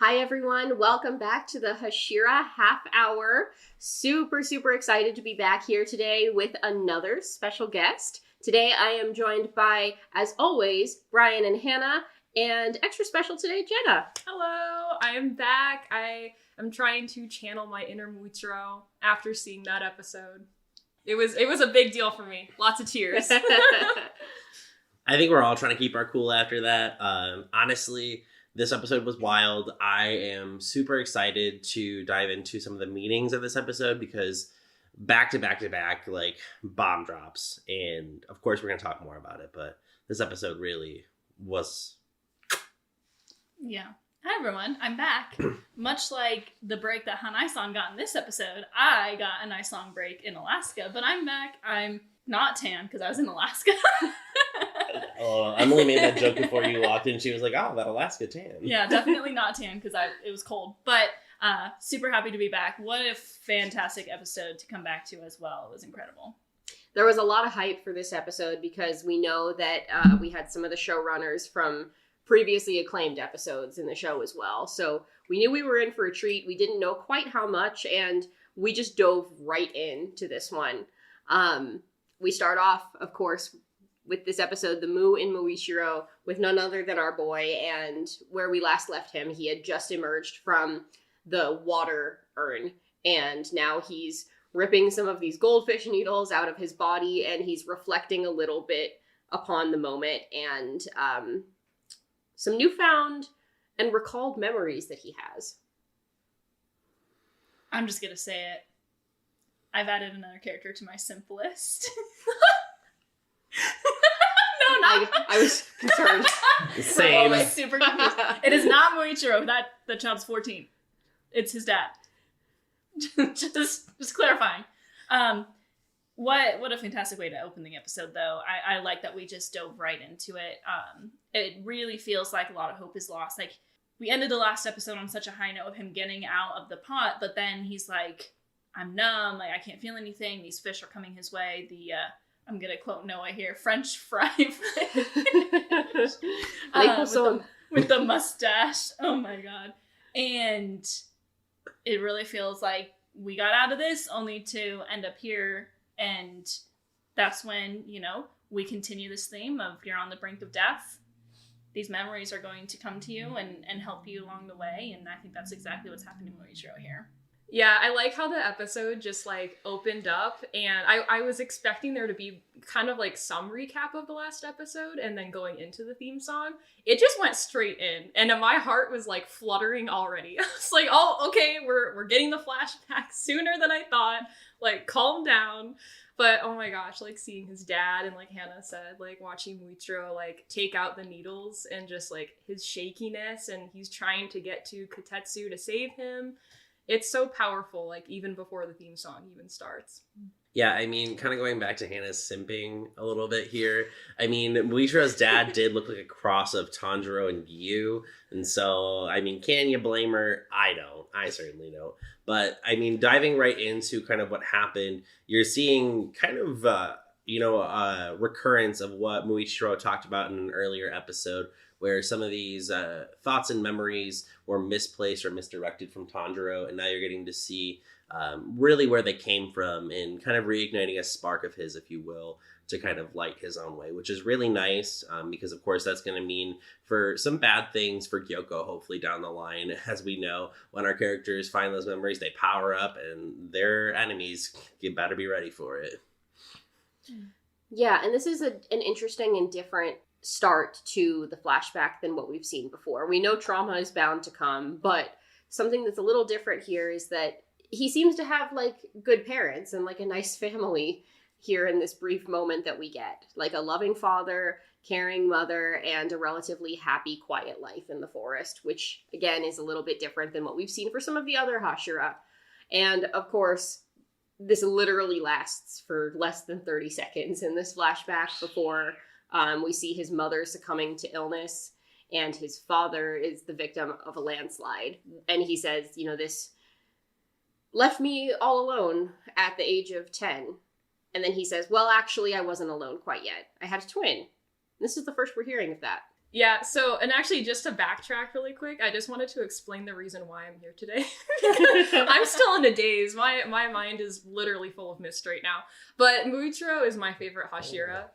Hi everyone, welcome back to the Hashira Half Hour. Super excited to be back here today with another special guest. Today I am joined by, as always, Bryan and Hana, and extra special today, Jenna. Hello, I am back. I am trying to channel my inner Muichiro after seeing that episode. It was a big deal for me. Lots of tears. I think we're all trying to keep our cool after that. Honestly, this episode was wild. I am super excited to dive into some of the meanings of this episode because back to back, like bomb drops. And of course, we're going to talk more about it, but this episode really was. Yeah. Hi, everyone. I'm back. Much like the break that Hana-san got in this episode, I got a nice long break in Alaska, but I'm back. I'm not tan because I was in Alaska. Emily made that joke before you walked in. She was like, oh, that Alaska tan. Yeah, definitely not tan because it was cold. But super happy to be back. What a fantastic episode to come back to as well. It was incredible. There was a lot of hype for this episode because we know that we had some of the showrunners from previously acclaimed episodes in the show as well. So we knew we were in for a treat. We didn't know quite how much, and we just dove right into this one. We start off, of course, with this episode, the Mu in Muichiro, with none other than our boy, and where we last left him, he had just emerged from the water urn, and now he's ripping some of these goldfish needles out of his body, and he's reflecting a little bit upon the moment, and some newfound and recalled memories that he has. I'm just going to say it. I've added another character to my simp list. No, not. I was concerned. Same. Always super confused. It is not Muichiro. That child's 14. It's his dad. just clarifying. What a fantastic way to open the episode, though. I like that we just dove right into it. It really feels like a lot of hope is lost. Like, we ended the last episode on such a high note of him getting out of the pot, but then he's like, I'm numb, like I can't feel anything. These fish are coming his way. The I'm gonna quote Noah here, French fry fish. With the mustache. Oh my god. And it really feels like we got out of this only to end up here. And that's when, we continue this theme of you're on the brink of death. These memories are going to come to you and help you along the way. And I think that's exactly what's happening to Muichiro here. Yeah, I like how the episode just opened up, and I was expecting there to be kind of some recap of the last episode and then going into the theme song. It just went straight in, and my heart was fluttering already. I was like, oh, okay, we're getting the flashback sooner than I thought. Calm down. But oh my gosh, seeing his dad and Hana said, watching Muichiro take out the needles and just his shakiness, and he's trying to get to Kotetsu to save him. It's so powerful, even before the theme song even starts. Yeah, I mean, kind of going back to Hannah's simping a little bit here. I mean, Muichiro's dad did look like a cross of Tanjiro and Gyu. And so, I mean, can you blame her? I don't. I certainly don't. But, I mean, diving right into kind of what happened, you're seeing kind of, a recurrence of what Muichiro talked about in an earlier episode, where some of these thoughts and memories were misplaced or misdirected from Tanjiro, and now you're getting to see really where they came from and kind of reigniting a spark of his, if you will, to kind of light his own way, which is really nice because, of course, that's going to mean for some bad things for Gyoko, hopefully down the line. As we know, when our characters find those memories, they power up, and their enemies, you better be ready for it. Yeah, and this is an interesting and different start to the flashback than what we've seen before. We know trauma is bound to come, but something that's a little different here is that he seems to have good parents and a nice family here in this brief moment that we get. A loving father, caring mother, and a relatively happy, quiet life in the forest, which again is a little bit different than what we've seen for some of the other Hashira. And of course, this literally lasts for less than 30 seconds in this flashback before we see his mother succumbing to illness, and his father is the victim of a landslide. And he says, this left me all alone at the age of 10. And then he says, well, actually, I wasn't alone quite yet. I had a twin. This is the first we're hearing of that. Yeah, so, and actually, just to backtrack really quick, I just wanted to explain the reason why I'm here today. I'm still in a daze. My mind is literally full of mist right now. But Muichiro is my favorite Hashira,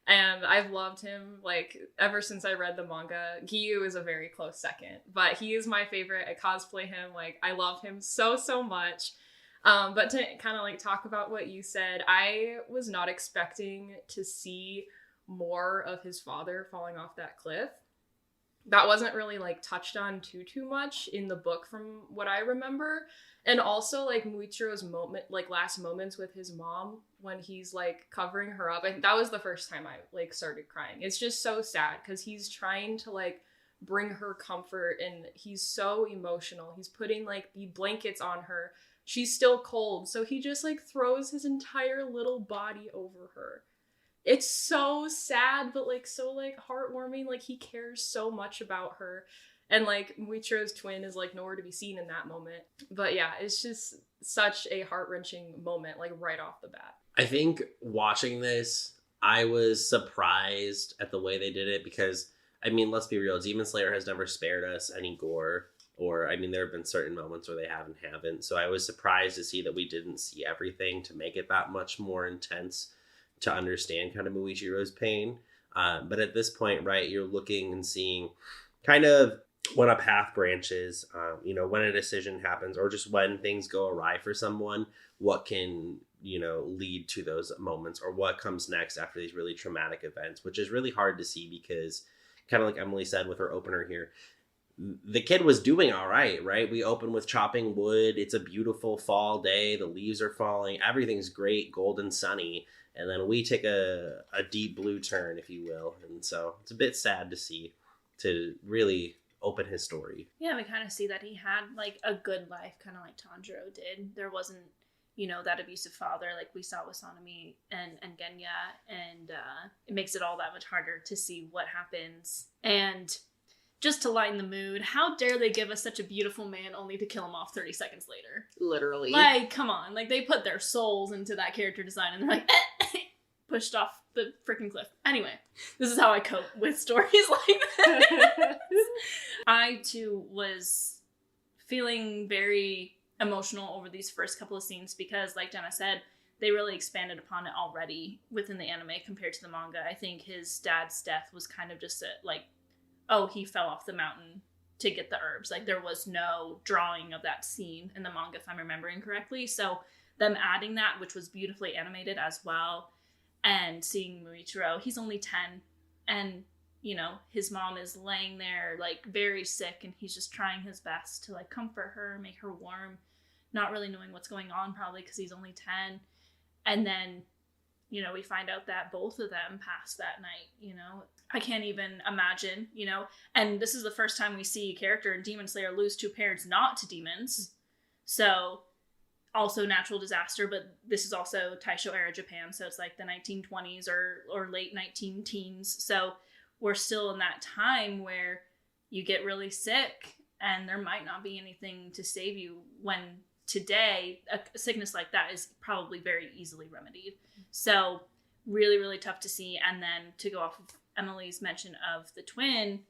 and I've loved him, like, ever since I read the manga. Giyu is a very close second, but he is my favorite. I cosplay him, like, I love him so, so much. But to kind of, like, talk about what you said, I was not expecting to see more of his father falling off that cliff. That wasn't really like touched on too much in the book from what I remember. And also like Muichiro's moment, like last moments with his mom when he's like covering her up. And that was the first time I like started crying. It's just so sad because he's trying to like bring her comfort and he's so emotional. He's putting like the blankets on her. She's still cold. So he just like throws his entire little body over her. It's so sad, but like so like heartwarming. Like he cares so much about her, and like Muichiro's twin is like nowhere to be seen in that moment. But yeah, it's just such a heart-wrenching moment, like right off the bat. I think watching this, I was surprised at the way they did it because, I mean, let's be real, Demon Slayer has never spared us any gore. Or, I mean, there have been certain moments where they haven't. So I was surprised to see that we didn't see everything to make it that much more intense to understand kind of Muichiro's pain. But at this point, right, you're looking and seeing kind of when a path branches, when a decision happens or just when things go awry for someone, what can, lead to those moments or what comes next after these really traumatic events, which is really hard to see because kind of like Emily said with her opener here, the kid was doing all right? We open with chopping wood. It's a beautiful fall day. The leaves are falling. Everything's great, golden, sunny. And then we take a deep blue turn, if you will. And so it's a bit sad to see, to really open his story. Yeah, we kind of see that he had, like, a good life, kind of like Tanjiro did. There wasn't, that abusive father like we saw with Sanemi and Genya. And it makes it all that much harder to see what happens. And just to lighten the mood, how dare they give us such a beautiful man only to kill him off 30 seconds later? Literally. Like, come on. Like, they put their souls into that character design and they're like, pushed off the freaking cliff. Anyway, this is how I cope with stories like that. I, too, was feeling very emotional over these first couple of scenes because, like Jenna said, they really expanded upon it already within the anime compared to the manga. I think his dad's death was kind of just he fell off the mountain to get the herbs. Like, there was no drawing of that scene in the manga, if I'm remembering correctly. So them adding that, which was beautifully animated as well, and seeing Muichiro, he's only 10, and, his mom is laying there, like, very sick, and he's just trying his best to, like, comfort her, make her warm, not really knowing what's going on, probably because he's only 10. And then, we find out that both of them passed that night, I can't even imagine, and this is the first time we see a character in Demon Slayer lose two parents not to demons. So, also natural disaster, but this is also Taisho era Japan, so it's like the 1920s or late 19 teens. So we're still in that time where you get really sick and there might not be anything to save you, when today a sickness like that is probably very easily remedied. So really, really tough to see. And then to go off of Emily's mention of the twin,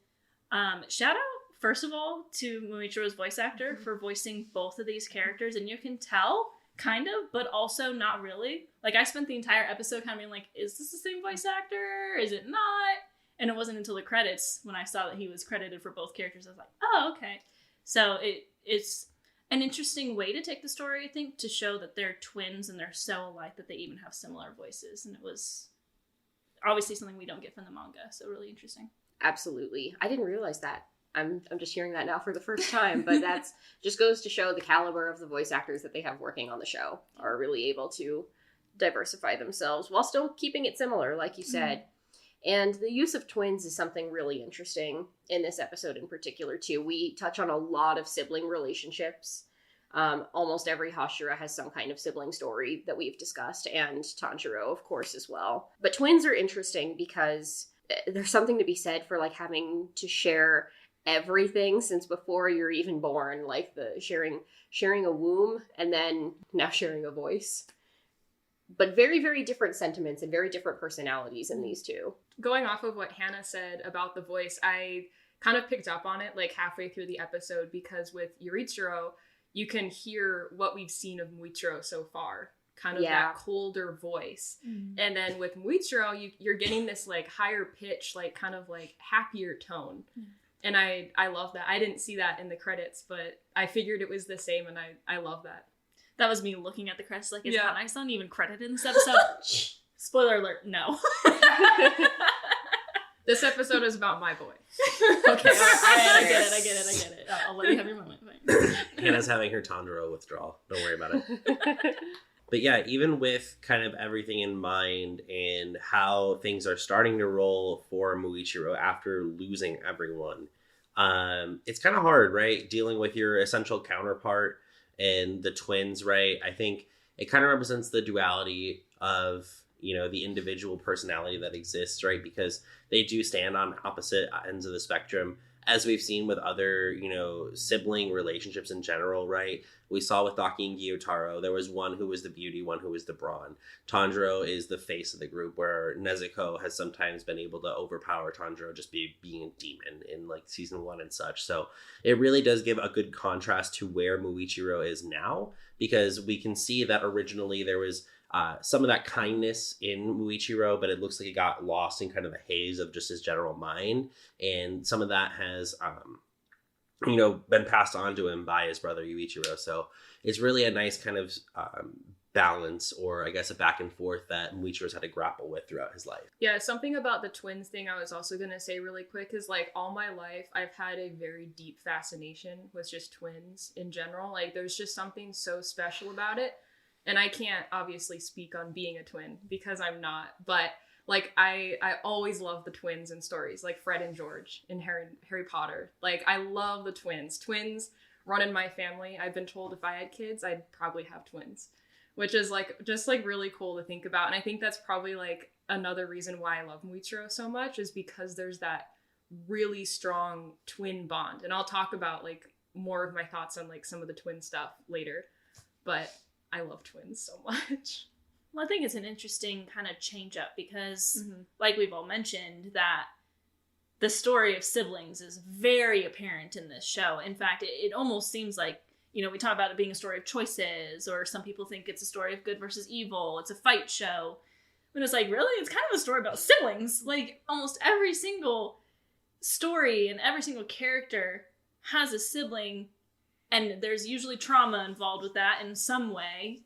shout out first of all to Muichiro's voice actor for voicing both of these characters, and you can tell kind of, but also not really. Like, I spent the entire episode kind of being like, is this the same voice actor? Is it not? And it wasn't until the credits when I saw that he was credited for both characters, I was like, oh, okay. So it's an interesting way to take the story, I think, to show that they're twins and they're so alike that they even have similar voices. And it was obviously something we don't get from the manga, so really interesting. Absolutely. I didn't realize that. I'm just hearing that now for the first time, but that's just goes to show the caliber of the voice actors that they have working on the show are really able to diversify themselves while still keeping it similar, like you said. Mm-hmm. And the use of twins is something really interesting in this episode in particular, too. We touch on a lot of sibling relationships. Almost every Hashira has some kind of sibling story that we've discussed, and Tanjiro, of course, as well. But twins are interesting because there's something to be said for, like, having to share everything since before you're even born, like the sharing a womb and then now sharing a voice. but very, very different sentiments and very different personalities in these two. Going off of what Hannah said about the voice, I kind of picked up on it like halfway through the episode, because with Yurichiro, you can hear what we've seen of Muichiro so far, kind of that colder voice. And then with Muichiro, you're getting this like higher pitch, like kind of like happier tone. And I love that. I didn't see that in the credits, but I figured it was the same, and I love that. That was me looking at the credits like, is Hana-san even credited in this episode? Spoiler alert, no. This episode is about my boy. Okay, I get it. I'll let you have your moment. Hannah's having her Tanjiro withdrawal. Don't worry about it. But yeah, even with kind of everything in mind and how things are starting to roll for Muichiro after losing everyone, it's kind of hard, right? Dealing with your essential counterpart and the twins, right? I think it kind of represents the duality of, you know, the individual personality that exists, right? Because they do stand on opposite ends of the spectrum, as we've seen with other, you know, sibling relationships in general, right? We saw with Daki and Gyutaro, there was one who was the beauty, one who was the brawn. Tanjiro is the face of the group, where Nezuko has sometimes been able to overpower Tanjiro just being a demon in like season 1 and such. So it really does give a good contrast to where Muichiro is now, because we can see that originally there was some of that kindness in Muichiro, but it looks like it got lost in kind of the haze of just his general mind. And some of that has, you know, been passed on to him by his brother Yuichiro. So it's really a nice kind of balance, or I guess a back and forth that Muichiro's had to grapple with throughout his life. Yeah, something about the twins thing I was also going to say really quick is, like, all my life I've had a very deep fascination with just twins in general. Like, there's just something so special about it. And I can't obviously speak on being a twin because I'm not, but like I always love the twins in stories, like Fred and George in Harry Potter. Like, I love the twins. Twins run in my family. I've been told if I had kids, I'd probably have twins, which is like just like really cool to think about. And I think that's probably like another reason why I love Muichiro so much, is because there's that really strong twin bond. And I'll talk about like more of my thoughts on like some of the twin stuff later, but I love twins so much. Well, I think it's an interesting kind of change up because, like we've all mentioned, that the story of siblings is very apparent in this show. In fact, it almost seems like, you know, we talk about it being a story of choices, or some people think it's a story of good versus evil. It's a fight show. When it's like, really? It's kind of a story about siblings. Like, almost every single story and every single character has a sibling, and there's usually trauma involved with that in some way.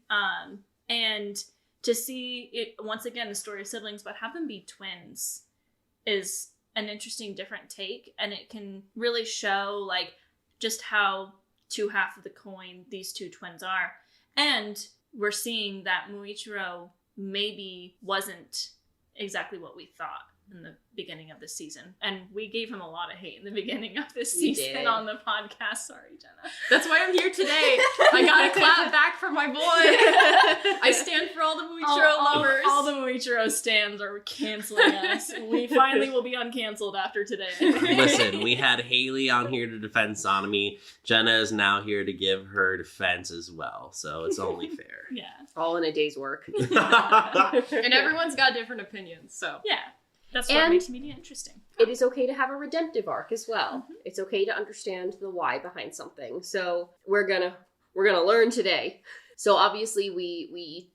And to see it, once again, the story of siblings, but have them be twins is an interesting, different take. And it can really show, like, just how two half of the coin these two twins are. And we're seeing that Muichiro maybe wasn't exactly what we thought in the beginning of the season. And we gave him a lot of hate in the beginning of this season on the podcast. Sorry, Jenna. That's why I'm here today. I got a clap back for my boy. I stand for all the Muichiro lovers. All the Muichiro stands are canceling us. We finally will be uncanceled after today. Listen, we had Haley on here to defend Sonomy. Jenna is now here to give her defense as well. So it's only fair. Yeah. All in a day's work. And everyone's got different opinions, so. Yeah. That's what makes media interesting. It is okay to have a redemptive arc as well. It's okay to understand the why behind something. So we're gonna learn today. So obviously we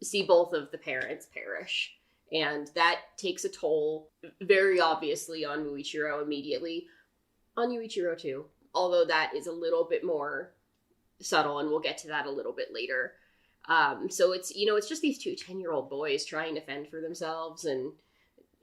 see both of the parents perish, and that takes a toll very obviously on Muichiro immediately, on Yuichiro too. Although that is a little bit more subtle, and we'll get to that a little bit later. So it's, you know, it's just these two 10-year-old boys trying to fend for themselves and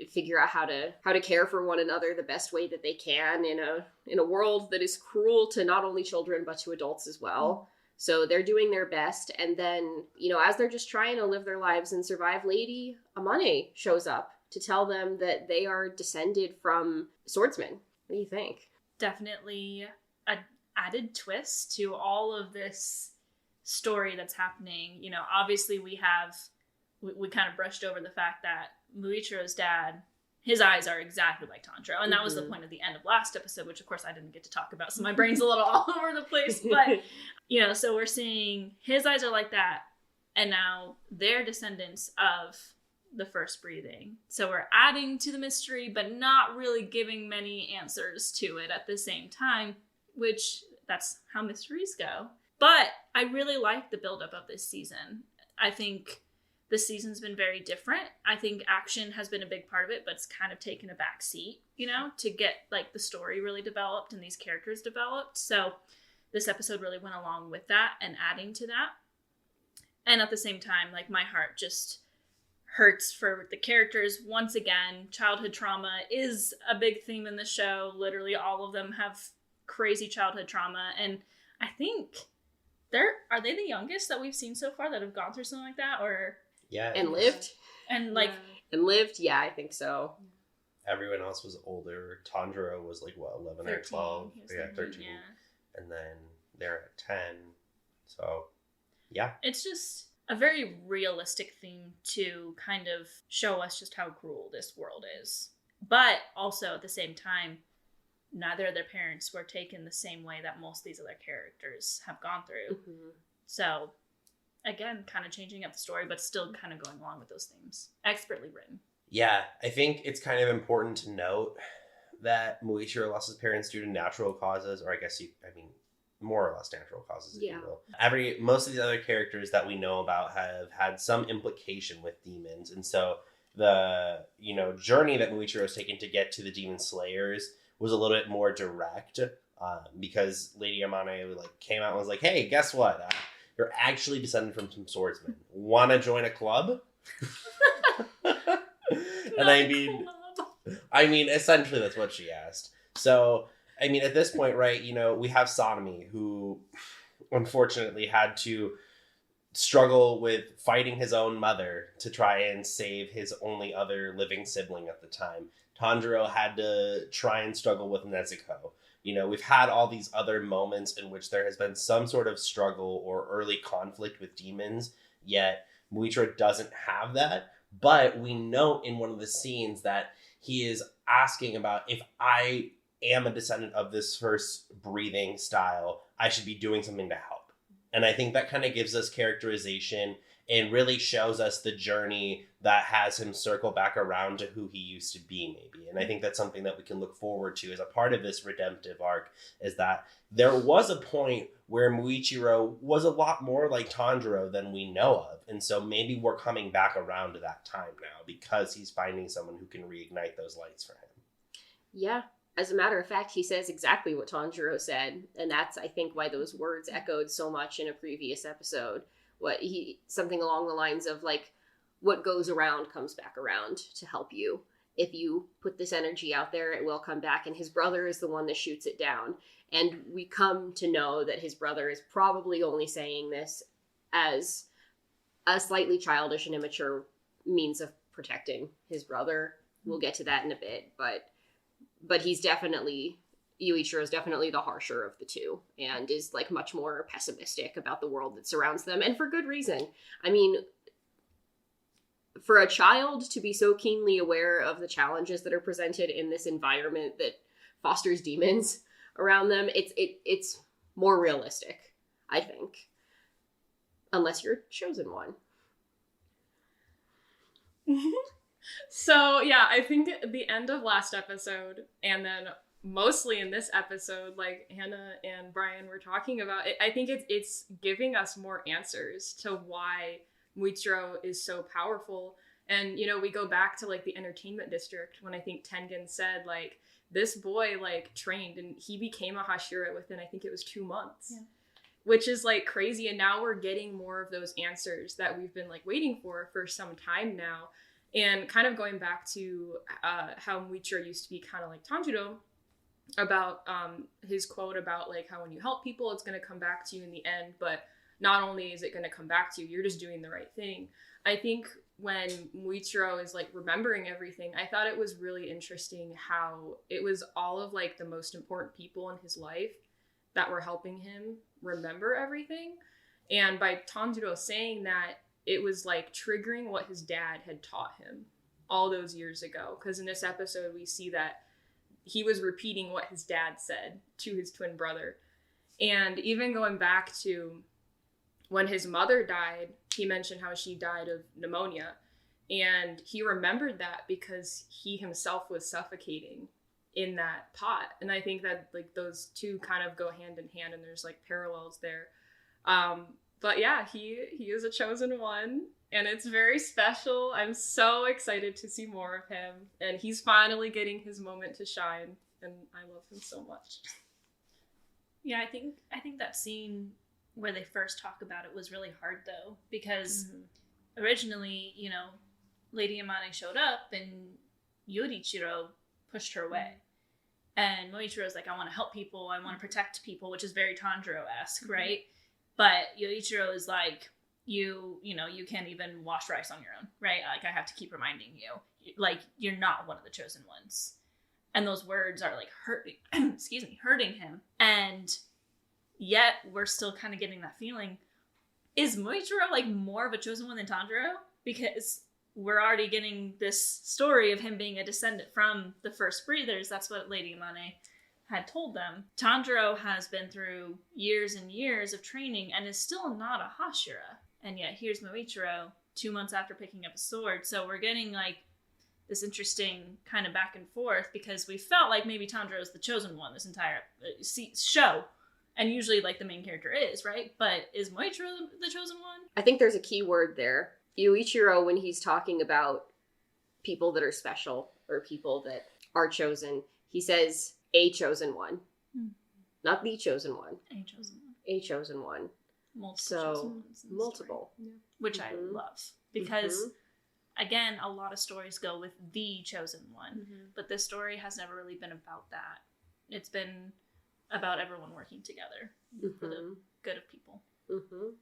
figure out how to care for one another the best way that they can in a world that is cruel to not only children but to adults as well. So they're doing their best, and then, you know, as they're just trying to live their lives and survive, Lady Amane shows up to tell them that they are descended from swordsmen. What do you think? Definitely an added twist to all of this story that's happening. You know, obviously we kind of brushed over the fact that Muichiro's dad, his eyes are exactly like Tanjiro. And that was the point of the end of last episode, which of course I didn't get to talk about, so my brain's a little all over the place. But, you know, so we're seeing his eyes are like that. and now they're descendants of the first breathing. So we're adding to the mystery, but not really giving many answers to it at the same time, which that's how mysteries go. But I really like the buildup of this season. I think this season's been very different. I think action has been a big part of it, but it's kind of taken a back seat, you know, to get like the story really developed and these characters developed. So this episode really went along with that and adding to that. And at the same time, like, my heart just hurts for the characters. Once again, childhood trauma is a big theme in the show. Literally all of them have crazy childhood trauma. And I think are they the youngest that we've seen so far that have gone through something like that? Or Yeah. And lived? and like And lived? Yeah, I think so. Everyone else was older. Tanjiro was like, what, 11 or 13. 12? He was Yeah, 13. Yeah. And then they're at 10. So, yeah. It's just a very realistic theme to kind of show us just how cruel this world is. But also at the same time, neither of their parents were taken the same way that most of these other characters have gone through. Mm-hmm. So, again, kind of changing up the story, but still kind of going along with those themes. Expertly written. Yeah, I think it's kind of important to note that Muichiro lost his parents due to natural causes, or more or less natural causes, if Yeah. you will. Most of the other characters that we know about have had some implication with demons, and so the journey that Muichiro's taken to get to the demon slayers was a little bit more direct, because Lady Yamane came out and was like, "Hey, guess what? You're actually descended from some swordsmen. Want to join a club?" And I mean, essentially that's what she asked. So, I mean, at this point, right, we have Sonomi, who unfortunately had to struggle with fighting his own mother to try and save his only other living sibling at the time. Tanjiro had to try and struggle with Nezuko. We've had all these other moments in which there has been some sort of struggle or early conflict with demons, yet Muichiro doesn't have that. But we know in one of the scenes that he is asking about, if I am a descendant of this first breathing style, I should be doing something to help. And I think that kind of gives us characterization and really shows us the journey that has him circle back around to who he used to be, maybe. And I think that's something that we can look forward to as a part of this redemptive arc, is that there was a point where Muichiro was a lot more like Tanjiro than we know of. And so maybe we're coming back around to that time now because he's finding someone who can reignite those lights for him. Yeah. As a matter of fact, he says exactly what Tanjiro said. And that's, I think, why those words echoed so much in a previous episode. Something along the lines of, what goes around comes back around to help you. If you put this energy out there, it will come back. And his brother is the one that shoots it down. And we come to know that his brother is probably only saying this as a slightly childish and immature means of protecting his brother. We'll get to that in a bit, but he's definitely, Yuichiro is definitely the harsher of the two, and is much more pessimistic about the world that surrounds them, and for good reason. I mean, for a child to be so keenly aware of the challenges that are presented in this environment that fosters demons around them, it's more realistic, I think. Unless you're chosen one. So, yeah, I think at the end of last episode, and then mostly in this episode, like Hana and Bryan were talking about, I think it's giving us more answers to why Muichiro is so powerful. And, we go back to, the entertainment district when I think Tengen said, this boy, trained, and he became a Hashira within, I think it was 2 months. Yeah. Which is, crazy, and now we're getting more of those answers that we've been, waiting for some time now. And kind of going back to how Muichiro used to be kind of like Tanjiro, about his quote about, how when you help people, it's going to come back to you in the end, but not only is it going to come back to you, you're just doing the right thing. I think when Muichiro is, remembering everything, I thought it was really interesting how it was all of, the most important people in his life that were helping him remember everything. And by Tanjiro saying that, it was triggering what his dad had taught him all those years ago. Because in this episode, we see that he was repeating what his dad said to his twin brother. And even going back to when his mother died, he mentioned how she died of pneumonia. And he remembered that because he himself was suffocating in that pot. And I think that like those two kind of go hand in hand, and there's like parallels there. But yeah, he is a chosen one, and it's very special. I'm so excited to see more of him, and he's finally getting his moment to shine, and I love him so much. Yeah, I think that scene where they first talk about it was really hard though, because originally, you know, Lady Amane showed up and Muichiro pushed her away. And Muichiro's like, I want to help people, I want to protect people, which is very Tanjiro-esque, right? But Muichiro is like, you know, you can't even wash rice on your own, right? Like, I have to keep reminding you, like, you're not one of the chosen ones. And those words are like hurting him. And yet we're still kind of getting that feeling. Is Muichiro like more of a chosen one than Tanjiro? Because we're already getting this story of him being a descendant from the first breathers. That's what Lady Amane had told them. Tanjiro has been through years and years of training and is still not a Hashira. And yet here's Muichiro 2 months after picking up a sword. So we're getting like this interesting kind of back and forth, because we felt like maybe Tanjiro is the chosen one this entire show. And usually like the main character is, right? But is Muichiro the chosen one? I think there's a key word there. Muichiro, when he's talking about people that are special or people that are chosen, he says a chosen one. Not the chosen one. A chosen one. A chosen one. Multiple. Yeah. Which I love. Because, again, a lot of stories go with the chosen one. But this story has never really been about that. It's been about everyone working together for the good of people.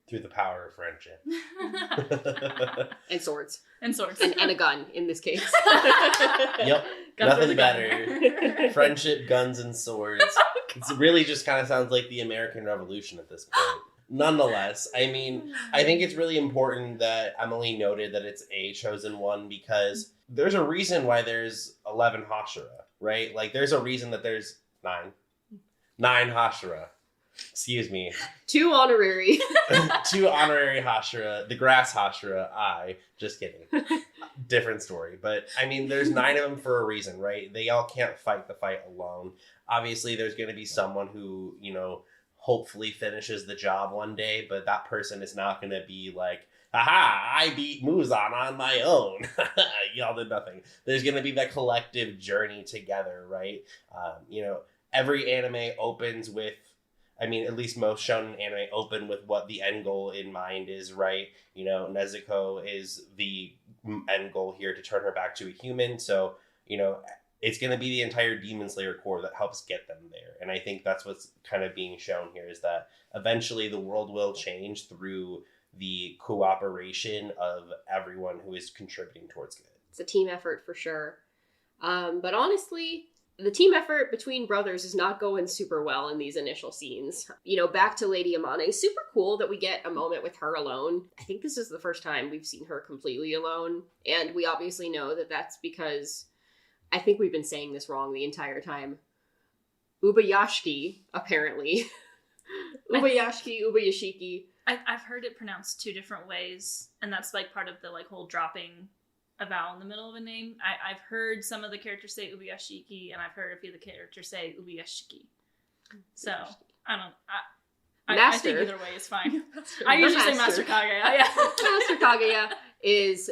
Through the power of friendship. And swords. And swords. And a gun, in this case. Yep. Nothing better. Friendship, guns, and swords. It really just kind of sounds like the American Revolution at this point. Nonetheless, I mean, I think it's really important that Emily noted that it's a chosen one, because there's a reason why there's 11 Hashira, right? Like, there's a reason that there's 9 Hashira. Excuse me. 2 honorary. 2 honorary Hashira. The grass Hashira. Just kidding. Different story. But, I mean, there's 9 of them for a reason, right? They all can't fight the fight alone. Obviously, there's going to be someone who, you know, hopefully finishes the job one day, but that person is not going to be like, aha, I beat Muzan on my own. Y'all did nothing. There's going to be that collective journey together, right? You know, every anime opens with, I mean, at least most shonen anime open with what the end goal in mind is, right? You know, Nezuko is the end goal here, to turn her back to a human. So, you know, it's going to be the entire Demon Slayer core that helps get them there. And I think that's what's kind of being shown here, is that eventually the world will change through the cooperation of everyone who is contributing towards good. It's a team effort for sure. But honestly, the team effort between brothers is not going super well in these initial scenes. You know, back to Lady Amane, super cool that we get a moment with her alone. I think this is the first time we've seen her completely alone. And we obviously know that that's because, I think we've been saying this wrong the entire time. Ubayashiki, apparently. Ubayashiki. I've heard it pronounced 2 different ways, and that's like part of the like whole dropping a vowel in the middle of a name. I've heard some of the characters say Ubiyashiki, and I've heard a few of the characters say Ubiyashiki. So, I think either way is fine. I usually say Master Kaguya. Yeah. Master Kaguya is,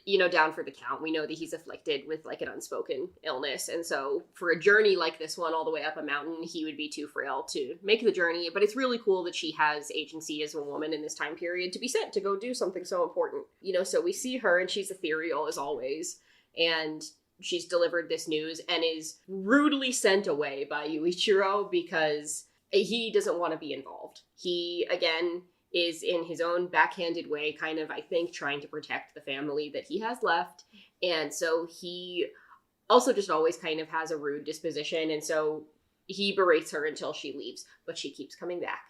you know, down for the count. We know that he's afflicted with like an unspoken illness. And so for a journey like this one all the way up a mountain, he would be too frail to make the journey. But it's really cool that she has agency as a woman in this time period to be sent to go do something so important. You know, so we see her and she's ethereal as always. And she's delivered this news and is rudely sent away by Muichiro because he doesn't want to be involved. He, again, is in his own backhanded way kind of, I think, trying to protect the family that he has left. And so he also just always kind of has a rude disposition. And so he berates her until she leaves. But she keeps coming back.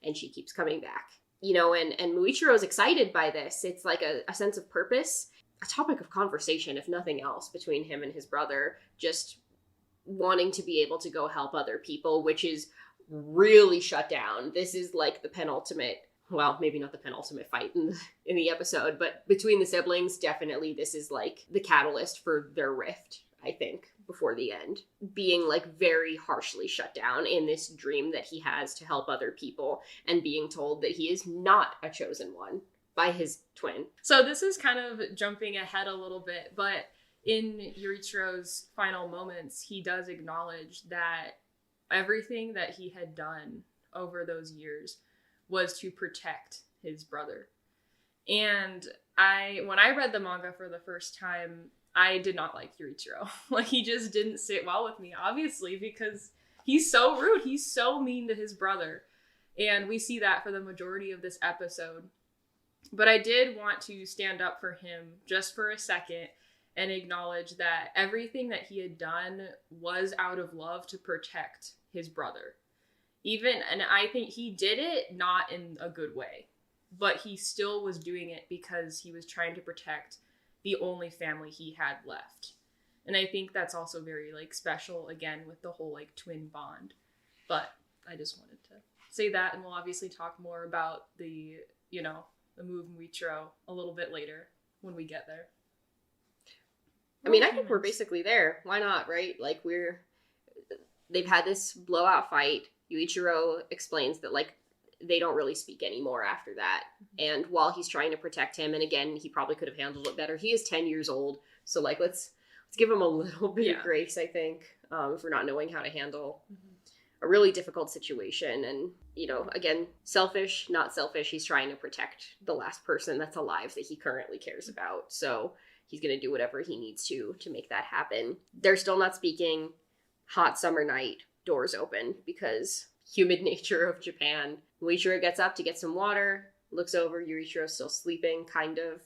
And she keeps coming back. You know, and Muichiro's excited by this. It's like a sense of purpose. A topic of conversation, if nothing else, between him and his brother. Just wanting to be able to go help other people, which is really shut down. This is like the penultimate well, maybe not the penultimate fight in the episode, but between the siblings, definitely this is like the catalyst for their rift, I think, before the end. Being like very harshly shut down in this dream that he has to help other people, and being told that he is not a chosen one by his twin. So this is kind of jumping ahead a little bit, but in Yuichiro's final moments, he does acknowledge that everything that he had done over those years was to protect his brother. And when I read the manga for the first time, I did not like Yuichiro. Like, he just didn't sit well with me, obviously, because he's so rude. He's so mean to his brother. And we see that for the majority of this episode. But I did want to stand up for him just for a second and acknowledge that everything that he had done was out of love to protect his brother. And I think he did it not in a good way, but he still was doing it because he was trying to protect the only family he had left. And I think that's also very like special, again, with the whole like twin bond. But I just wanted to say that, and we'll obviously talk more about the move Muichiro a little bit later when we get there. I mean, I think we're basically there. Why not, right? Like, they've had this blowout fight. Yuichiro explains that, like, they don't really speak anymore after that. And while he's trying to protect him, and again, he probably could have handled it better. He is 10 years old. So, like, let's give him a little bit of grace, I think, for not knowing how to handle a really difficult situation. And, again, selfish, not selfish. He's trying to protect the last person that's alive that he currently cares about. So he's going to do whatever he needs to make that happen. They're still not speaking. Hot summer night, doors open because humid nature of Japan. Muichiro gets up to get some water, looks over, Yuichiro's still sleeping, kind of.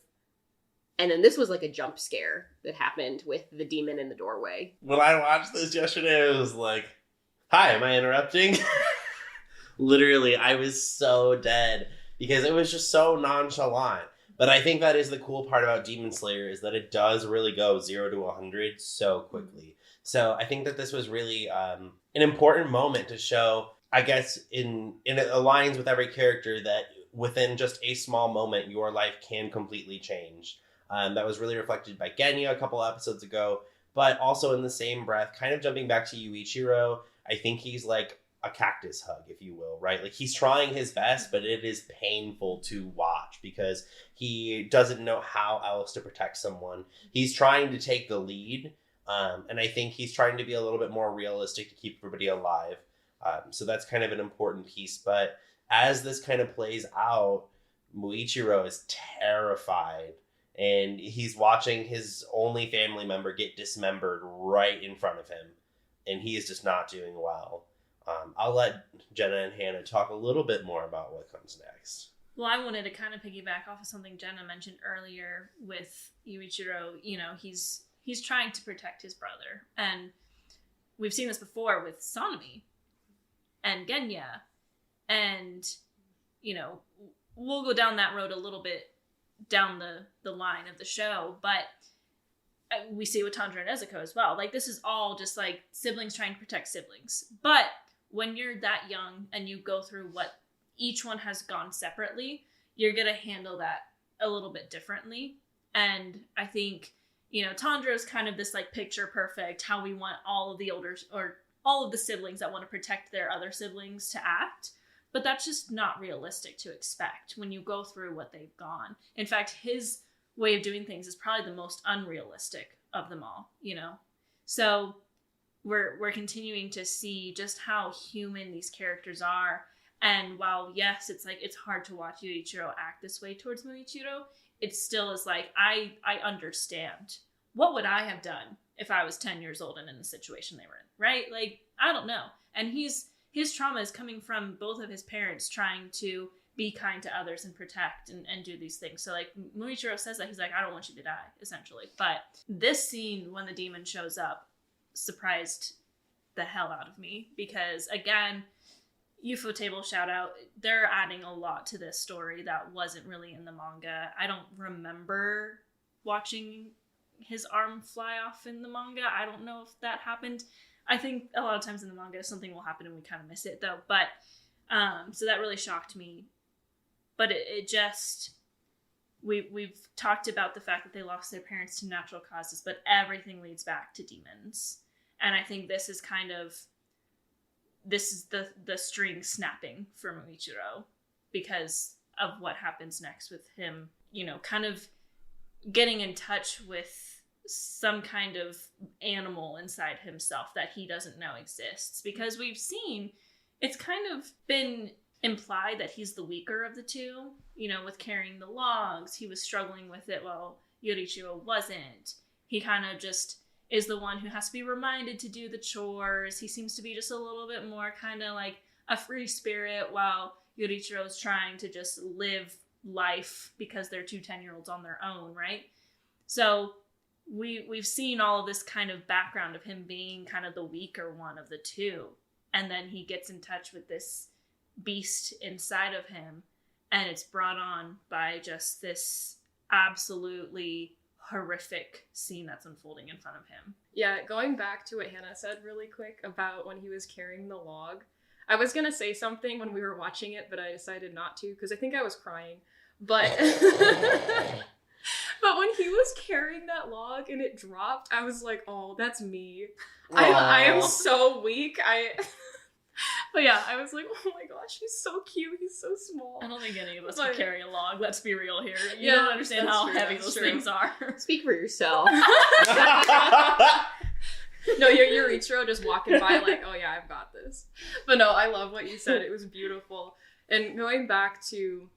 And then this was like a jump scare that happened with the demon in the doorway. When I watched this yesterday, I was like, hi, am I interrupting? Literally, I was so dead because it was just so nonchalant. But I think that is the cool part about Demon Slayer, is that it does really go 0 to 100 so quickly. So I think that this was really an important moment to show, I guess, it aligns with every character that within just a small moment, your life can completely change. That was really reflected by Genya a couple episodes ago, but also in the same breath, kind of jumping back to Yuichiro, I think he's like a cactus hug, if you will, right? Like, he's trying his best, but it is painful to watch because he doesn't know how else to protect someone. He's trying to take the lead, and I think he's trying to be a little bit more realistic to keep everybody alive. So that's kind of an important piece. But as this kind of plays out, Muichiro is terrified, and he's watching his only family member get dismembered right in front of him, and he is just not doing well. I'll let Jenna and Hana talk a little bit more about what comes next. Well, I wanted to kind of piggyback off of something Jenna mentioned earlier with Yuichiro. He's trying to protect his brother. And we've seen this before with Sanemi and Genya. And, we'll go down that road a little bit down the line of the show. But we see it with Tanjiro and Nezuko as well. Like, this is all just like siblings trying to protect siblings. But when you're that young and you go through what each one has gone separately, you're going to handle that a little bit differently. And I think, Tanjiro's kind of this like picture perfect, how we want all of the all of the siblings that want to protect their other siblings to act. But that's just not realistic to expect when you go through what they've gone. In fact, his way of doing things is probably the most unrealistic of them all, So we're continuing to see just how human these characters are. And while, yes, it's like, it's hard to watch Yuichiro act this way towards Muichiro, it still is like, I understand. What would I have done if I was 10 years old and in the situation they were in, right? Like, I don't know. And his trauma is coming from both of his parents trying to be kind to others and protect and do these things. So, like, Muichiro says that, he's like, I don't want you to die, essentially. But this scene, when the demon shows up, surprised the hell out of me. Because, again, UFO Table shout out, they're adding a lot to this story that wasn't really in the manga. I don't remember watching his arm fly off in the manga. I don't know if that happened. I think a lot of times in the manga something will happen and we kind of miss it, though. But so that really shocked me. but it just, we've talked about the fact that they lost their parents to natural causes, but everything leads back to demons. And I think this is the string snapping for Muichiro because of what happens next with him, kind of getting in touch with some kind of animal inside himself that he doesn't know exists. Because we've seen, it's kind of been implied that he's the weaker of the two, with carrying the logs. He was struggling with it while Yorichiro wasn't. He kind of just is the one who has to be reminded to do the chores. He seems to be just a little bit more kind of like a free spirit, while Yorichiro's trying to just live life because they're two 10-year-olds on their own, right? So we've seen all of this kind of background of him being kind of the weaker one of the two. And then he gets in touch with this beast inside of him, and it's brought on by just this absolutely horrific scene that's unfolding in front of him. Yeah, going back to what Hannah said really quick about when he was carrying the log, I was gonna say something when we were watching it, but I decided not to because I think I was crying. But but when he was carrying that log and it dropped, I was like, oh, that's me. I am so weak. But yeah, I was like, oh my gosh, he's so cute. He's so small. I don't think any of us could carry a log. Let's be real here. You Yeah, don't understand how true, heavy those things are. Speak for yourself. No, you're Yorichiro just walking by like, oh yeah, I've got this. But no, I love what you said. It was beautiful. And going back to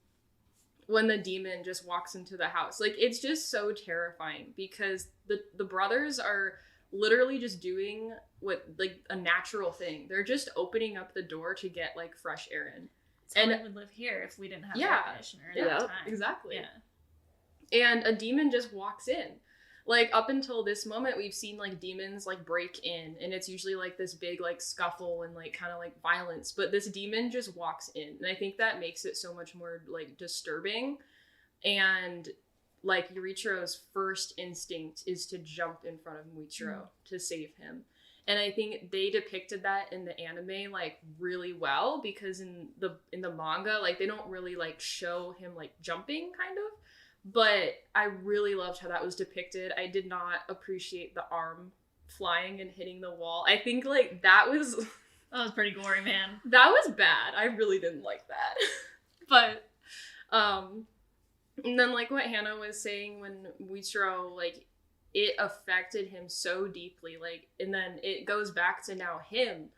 when the demon just walks into the house, like, it's just so terrifying because the brothers are literally just doing what, like, a natural thing. They're just opening up the door to get, like, fresh air in. And we would live here if we didn't have air conditioner at that time. Exactly. Yeah. And a demon just walks in. Like, up until this moment, we've seen, like, demons, like, break in. And it's usually, like, this big, like, scuffle and, like, kind of, like, violence. But this demon just walks in. And I think that makes it so much more, like, disturbing. And, like, Yorichiro's first instinct is to jump in front of Muichiro to save him. And I think they depicted that in the anime, like, really well. Because in the manga, like, they don't really, like, show him, like, jumping, kind of. But I really loved how that was depicted. I did not appreciate the arm flying and hitting the wall. I think, like, that was pretty gory, man. That was bad. I really didn't like that. But, and then, like, what Hannah was saying when Muichiro, like, it affected him so deeply, like, and then it goes back to now him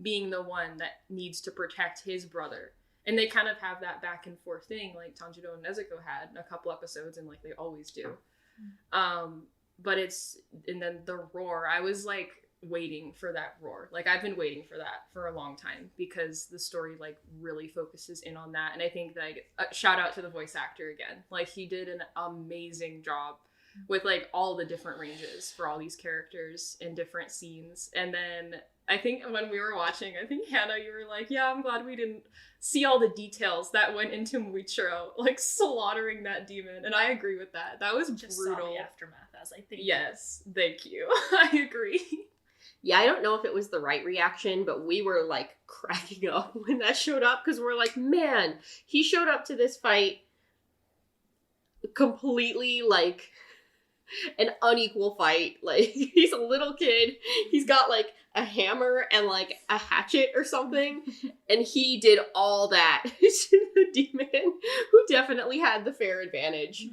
being the one that needs to protect his brother. And they kind of have that back and forth thing, like Tanjiro and Nezuko had in a couple episodes, and like they always do. But and then the roar, I was like waiting for that roar. Like, I've been waiting for that for a long time because the story like really focuses in on that. And I think that, shout out to the voice actor again. Like, he did an amazing job with like all the different ranges for all these characters in different scenes. And then I think when we were watching, I think Hannah, you were like, yeah, I'm glad we didn't see all the details that went into Muichiro, like, slaughtering that demon. And I agree with that. That was just brutal. Saw the aftermath, as I think. Yes, thank you. I agree. Yeah, I don't know if it was the right reaction, but we were, like, cracking up when that showed up, because we're like, man, he showed up to this fight completely, like, an unequal fight. Like, he's a little kid, he's got, like, a hammer and, like, a hatchet or something, and he did all that to the demon, who definitely had the fair advantage.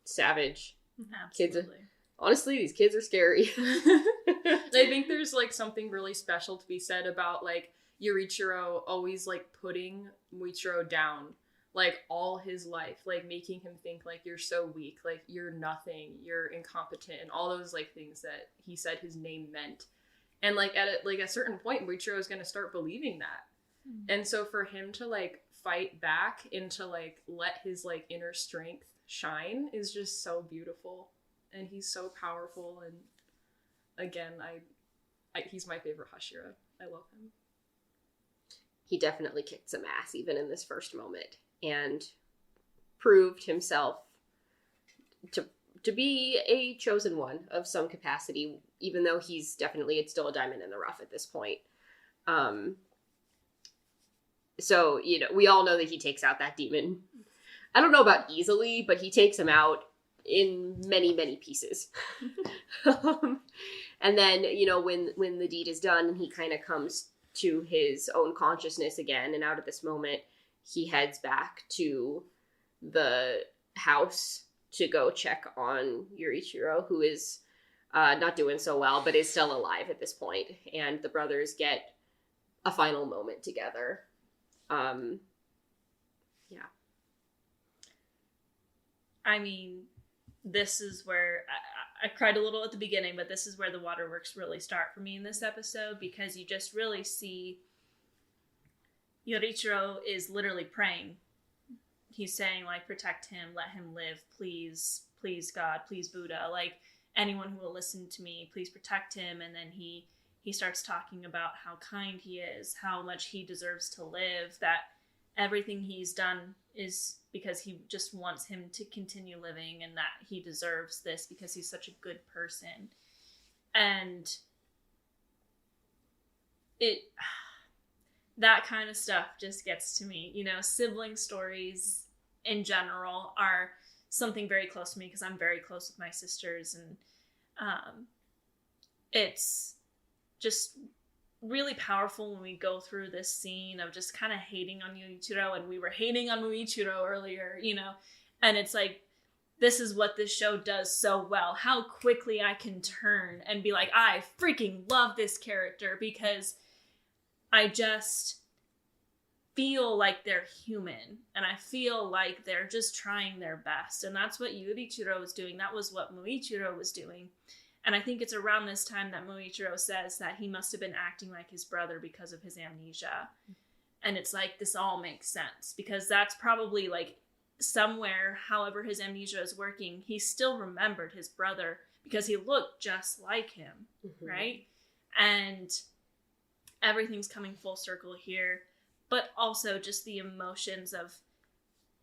Savage. Absolutely. Kids, honestly, these kids are scary. I think there's, like, something really special to be said about, like, Yorichiro always, like, putting Muichiro down, like, all his life, like, making him think, like, you're so weak, like, you're nothing, you're incompetent, and all those, like, things that he said his name meant. And, like, at a certain point, Muichiro is going to start believing that. And so for him to, like, fight back and to, like, let his, like, inner strength shine is just so beautiful. And he's so powerful, and again, he's my favorite Hashira. I love him. He definitely kicked some ass, even in this first moment, and proved himself to be a chosen one of some capacity, even though it's still a diamond in the rough at this point. So, you know, we all know that he takes out that demon. I don't know about easily, but he takes him out in many, many pieces. And then, you know, when the deed is done and he kind of comes to his own consciousness again and out of this moment, he heads back to the house to go check on Muichiro, who is not doing so well, but is still alive at this point. And the brothers get a final moment together. Yeah. I mean, this is where I cried a little at the beginning, but this is where the waterworks really start for me in this episode, because you just really see Muichiro is literally praying. He's saying, like, protect him, let him live, please, please God, please Buddha, like, anyone who will listen to me, please protect him. And then he starts talking about how kind he is, how much he deserves to live, that everything he's done is because he just wants him to continue living, and that he deserves this because he's such a good person. And that kind of stuff just gets to me. You know, sibling stories in general are something very close to me because I'm very close with my sisters, and it's just really powerful when we go through this scene of just kind of hating on Muichiro, and we were hating on Muichiro earlier, you know, and it's like, this is what this show does so well, how quickly I can turn and be like, I freaking love this character, because I just feel like they're human, and I feel like they're just trying their best, and that's what Muichiro was doing, that was what Muichiro was doing. And I think it's around this time that Muichiro says that he must have been acting like his brother because of his amnesia. And it's like, this all makes sense, because that's probably like somewhere, however his amnesia is working, he still remembered his brother because he looked just like him, right? And everything's coming full circle here, but also just the emotions of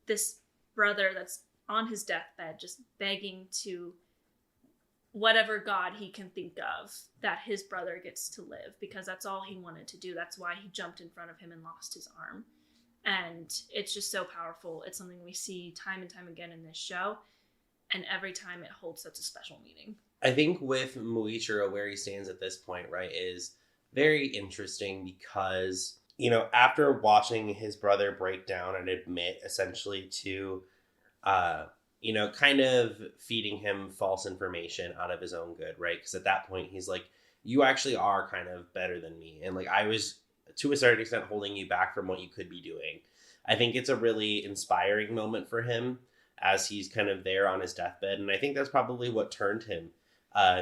this brother that's on his deathbed, just begging to whatever God he can think of, that his brother gets to live, because that's all he wanted to do. That's why he jumped in front of him and lost his arm. And it's just so powerful. It's something we see time and time again in this show, and every time it holds such a special meaning. I think with Muichiro, where he stands at this point, right, is very interesting because, you know, after watching his brother break down and admit essentially to you know, kind of feeding him false information out of his own good, right? Because at that point, he's like, you actually are kind of better than me. And like, I was, to a certain extent, holding you back from what you could be doing. I think it's a really inspiring moment for him as he's kind of there on his deathbed. And I think that's probably what turned him,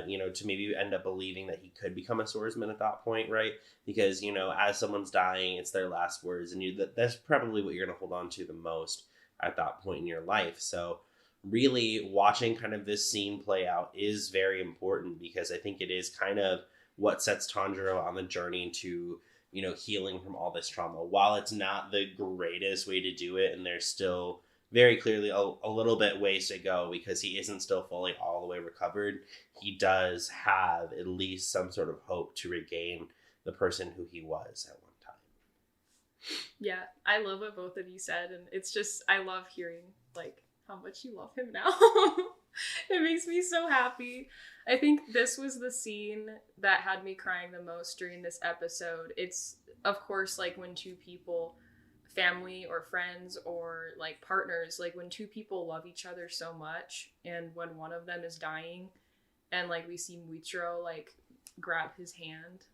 you know, to maybe end up believing that he could become a swordsman at that point, right? Because, you know, as someone's dying, it's their last words. And that's probably what you're going to hold on to the most at that point in your life. So really watching kind of this scene play out is very important, because I think it is kind of what sets Tanjiro on the journey to, you know, healing from all this trauma. While it's not the greatest way to do it, and there's still very clearly a little bit ways to go because he isn't still fully all the way recovered, he does have at least some sort of hope to regain the person who he was at one time. Yeah, I love what both of you said, and it's just, I love hearing, like, how much you love him now. It makes me so happy. I think this was the scene that had me crying the most during this episode. It's, of course, like when two people, family or friends or like partners, like when two people love each other so much, and when one of them is dying, and like we see Muichiro like grab his hand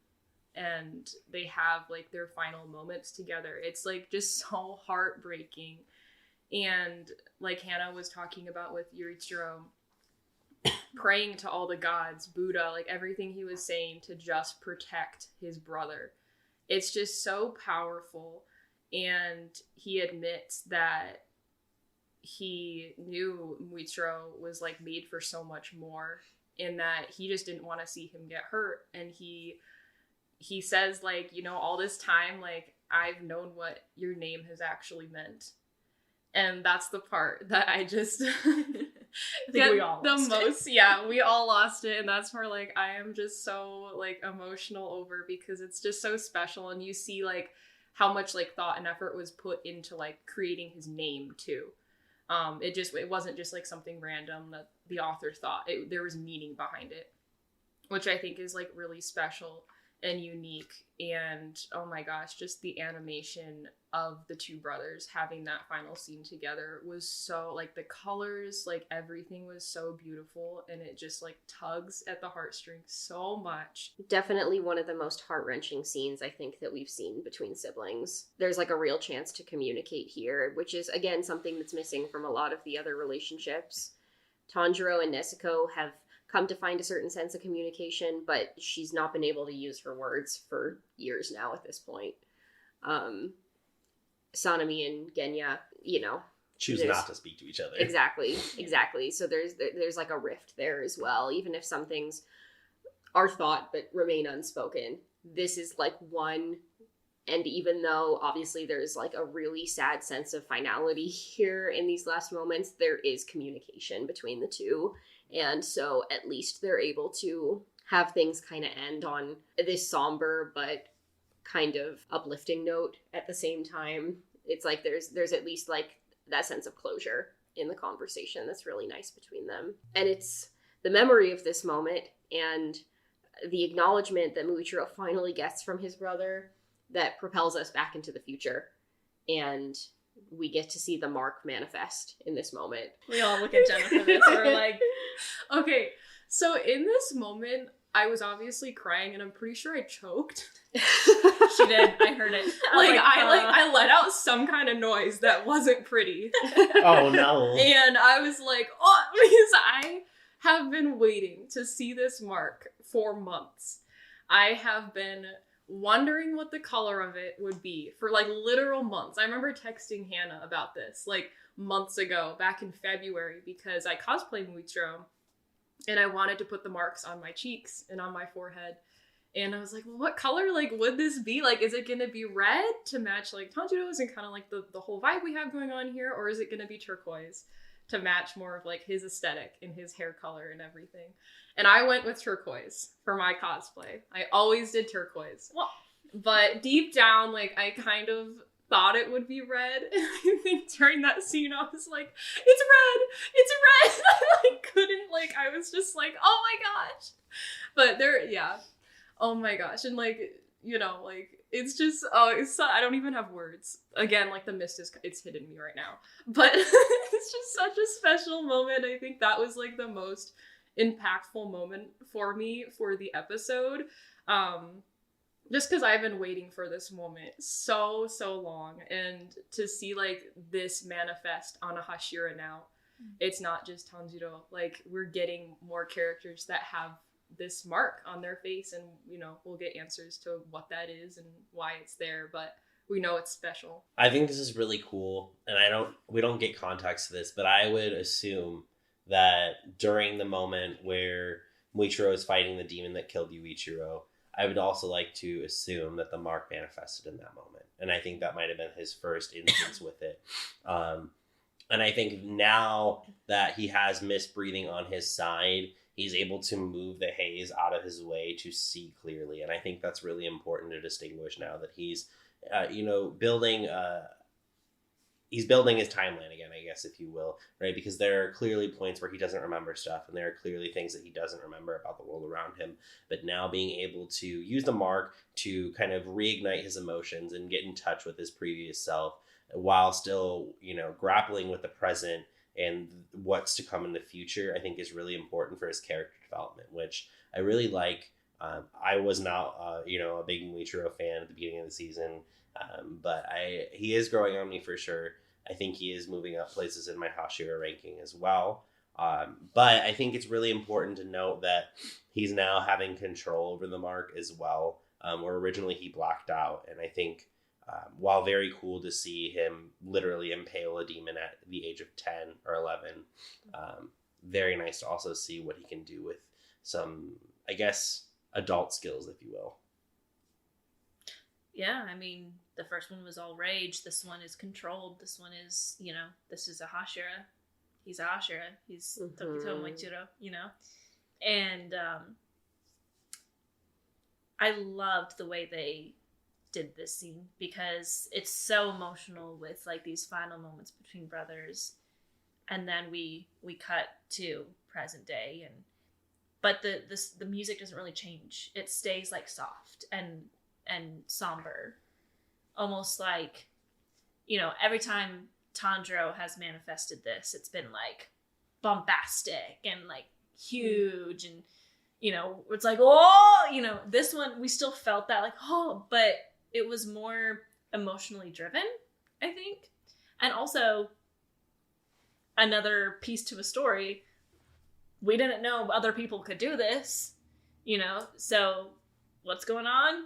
and they have like their final moments together. It's like just so heartbreaking. And like Hana was talking about with Muichiro praying to all the gods, Buddha, like everything he was saying to just protect his brother. It's just so powerful. And he admits that he knew Muichiro was like made for so much more, in that he just didn't want to see him get hurt. And he says, like, you know, all this time, like, I've known what your name has actually meant. And that's the part that I just I think we all lost most. Yeah, we all lost it. And that's where, like, I am just so, like, emotional over, because it's just so special. And you see, like, how much like thought and effort was put into like creating his name too. It wasn't just like something random that the author thought. There was meaning behind it, which I think is like really special and unique. And oh my gosh, just the animation of the two brothers having that final scene together was so, like, the colors, like everything was so beautiful, and it just like tugs at the heartstrings so much. Definitely one of the most heart-wrenching scenes I think that we've seen between siblings. There's like a real chance to communicate here, which is again something that's missing from a lot of the other relationships. Tanjiro and Nezuko have come to find a certain sense of communication, but she's not been able to use her words for years now at this point. Sanemi and Genya, choose not to speak to each other. Exactly. So there's like a rift there as well, even if some things are thought but remain unspoken. This is like one, and even though obviously there's like a really sad sense of finality here in these last moments, there is communication between the two. And so at least they're able to have things kind of end on this somber but kind of uplifting note at the same time. It's like there's at least like that sense of closure in the conversation that's really nice between them. And it's the memory of this moment and the acknowledgement that Muichiro finally gets from his brother that propels us back into the future. And we get to see the mark manifest in this moment. We all look at Jenna for this. We're like, okay, so in this moment, I was obviously crying, and I'm pretty sure I choked. she did. I heard it. I let out some kind of noise that wasn't pretty. Oh no. And I was like, oh, because I have been waiting to see this mark for months. I have been wondering what the color of it would be for like literal months. I remember texting Hana about this like months ago, back in February, because I cosplay Muichiro and I wanted to put the marks on my cheeks and on my forehead. And I was like, well, what color like would this be? Like, is it gonna be red to match like Tanjiro's and kind of like the whole vibe we have going on here, or is it gonna be turquoise to match more of like his aesthetic and his hair color and everything? And I went with turquoise for my cosplay. I always did turquoise. Well, but deep down, like, I kind of thought it would be red. And I think during that scene, I was like, it's red! It's red! I like couldn't, like, I was just like, oh my gosh! But yeah. Oh my gosh. And like, like, it's just, I don't even have words. Again, like, the mist it's hitting me right now. But it's just such a special moment. I think that was like the most impactful moment for me for the episode, just because I've been waiting for this moment so long, and to see like this manifest on a Hashira now. It's not just Tanjiro, like we're getting more characters that have this mark on their face, and we'll get answers to what that is and why it's there, but we know it's special. I think this is really cool, and we don't get context to this, but I would assume that during the moment where Muichiro is fighting the demon that killed Yuichiro, I would also like to assume that the mark manifested in that moment. And I think that might have been his first instance with it. And I think now that he has mist breathing on his side, he's able to move the haze out of his way to see clearly. And I think that's really important to distinguish now that he's, building... He's building his timeline again, I guess, if you will, right? Because there are clearly points where he doesn't remember stuff, and there are clearly things that he doesn't remember about the world around him. But now being able to use the mark to kind of reignite his emotions and get in touch with his previous self, while still, grappling with the present and what's to come in the future, I think is really important for his character development, which I really like. I was not, a big Muichiro fan at the beginning of the season. But he is growing on me for sure. I think he is moving up places in my Hashira ranking as well. But I think it's really important to note that he's now having control over the mark as well, where originally he blacked out. And I think while very cool to see him literally impale a demon at the age of 10 or 11, very nice to also see what he can do with some, I guess, adult skills, if you will. Yeah, I mean, the first one was all rage. This one is controlled. This one is, this is a Hashira. He's a Hashira. He's Tokito Muichiro, And I loved the way they did this scene because it's so emotional with like these final moments between brothers, and then we cut to present day, but the music doesn't really change. It stays like soft and somber, almost like, you know, every time Tanjiro has manifested this, it's been like bombastic and like huge, and you know, it's like, oh, you know, this one we still felt that like, oh, but it was more emotionally driven, I think. And also another piece to a story, we didn't know other people could do this, you know, so what's going on?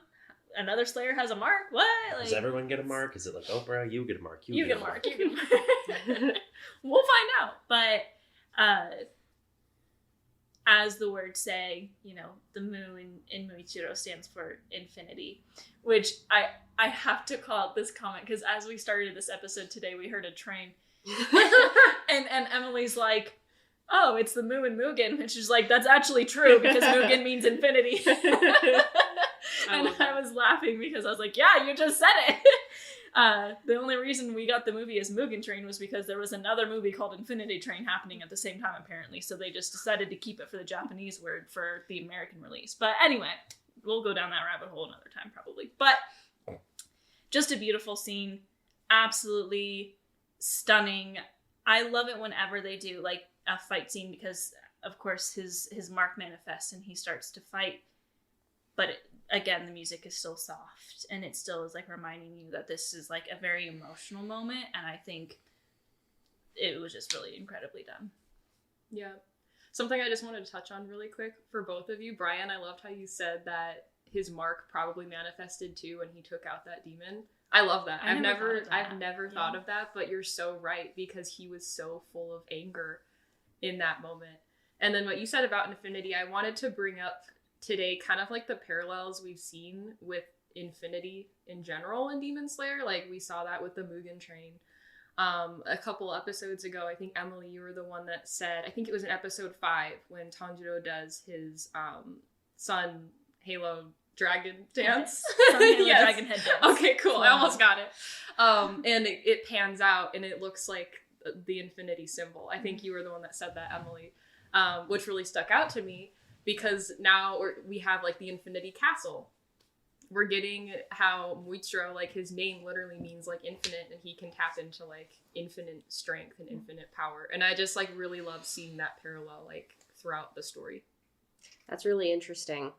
Another Slayer has a mark? What? Like, does everyone get a mark? Is it like Oprah? You get a mark. You get a mark. You get a mark. We'll find out. But as the words say, you know, the Mu in Muichiro stands for infinity, which I have to call out this comment because as we started this episode today, we heard a train. and Emily's like, oh, it's the Mu and Mugen, which is like, that's actually true because Mugen means infinity. And I was laughing because I was like, yeah, you just said it. The only reason we got the movie as Mugen Train was because there was another movie called Infinity Train happening at the same time, apparently. So they just decided to keep it for the Japanese word for the American release. But anyway, we'll go down that rabbit hole another time probably. But just a beautiful scene. Absolutely stunning. I love it whenever they do like a fight scene because, of course, his mark manifests and he starts to fight. But again, the music is still soft and it still is like reminding you that this is like a very emotional moment. And I think it was just really incredibly done. Yeah. Something I just wanted to touch on really quick for both of you. Bryan, I loved how you said that his mark probably manifested too when he took out that demon. I love that. I've never thought of that, but you're so right because he was so full of anger in that moment. And then what you said about Infinity, I wanted to bring up today kind of like the parallels we've seen with Infinity in general in Demon Slayer. Like we saw that with the Mugen Train. A couple episodes ago, I think Emily, you were the one that said, I think it was in episode 5 when Tanjiro does his Sun Halo Dragon dance. Sun Halo Dragon head dance. Okay, cool. I almost got it. And it pans out and it looks like the infinity symbol. I think you were the one that said that, Emily, which really stuck out to me because now we have like the Infinity Castle. We're getting how Muichiro, like his name literally means like infinite and he can tap into like infinite strength and infinite power. And I just like really love seeing that parallel like throughout the story. That's really interesting.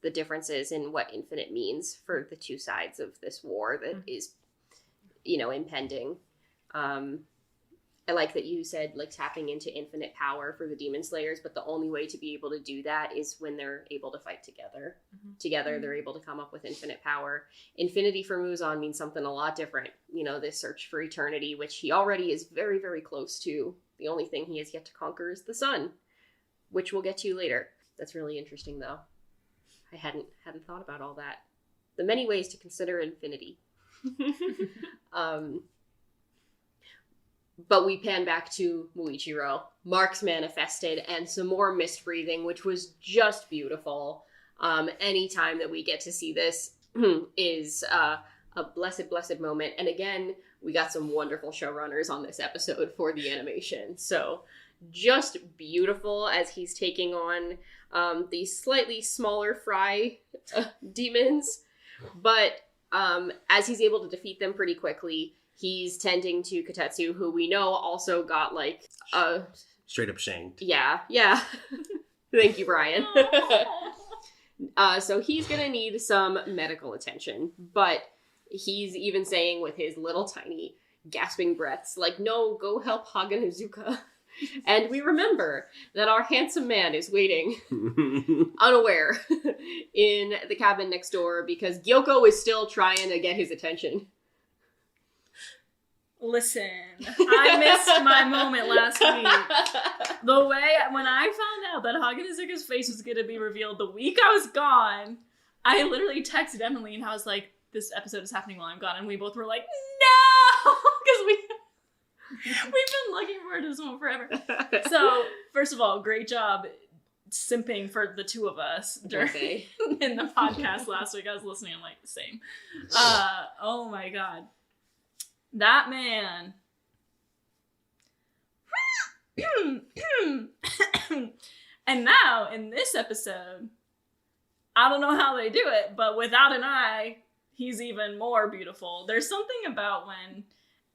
The differences in what infinite means for the two sides of this war that is, you know, impending. I like that you said like tapping into infinite power for the Demon Slayers, but the only way to be able to do that is when they're able to fight together. Together, they're able to come up with infinite power. Infinity for Muzan means something a lot different. You know, this search for eternity, which he already is very, very close to. The only thing he has yet to conquer is the sun, which we'll get to later. That's really interesting, though. I hadn't thought about all that. The many ways to consider infinity. But we pan back to Muichiro. Marks manifested and some more mist breathing, which was just beautiful. Anytime that we get to see this is a blessed, blessed moment. And again, we got some wonderful showrunners on this episode for the animation. So just beautiful as he's taking on these slightly smaller fry demons. But as he's able to defeat them pretty quickly, he's tending to Kotetsu, who we know also got like straight up shanked. Yeah. Thank you, Bryan. So he's gonna need some medical attention, but he's even saying with his little tiny gasping breaths, like, no, go help Haganezuka. And we remember that our handsome man is waiting, unaware, in the cabin next door because Gyoko is still trying to get his attention. Listen, I missed my moment last week. The way, when I found out that Haganezuka's face was going to be revealed the week I was gone, I literally texted Emily and I was like, this episode is happening while I'm gone. And we both were like, no! Because we've been looking forward to this one forever. So, first of all, great job simping for the two of us during in the podcast last week. I was listening, I'm like, same. Oh my god. That man. And now, in this episode, I don't know how they do it, but without an eye, he's even more beautiful. There's something about when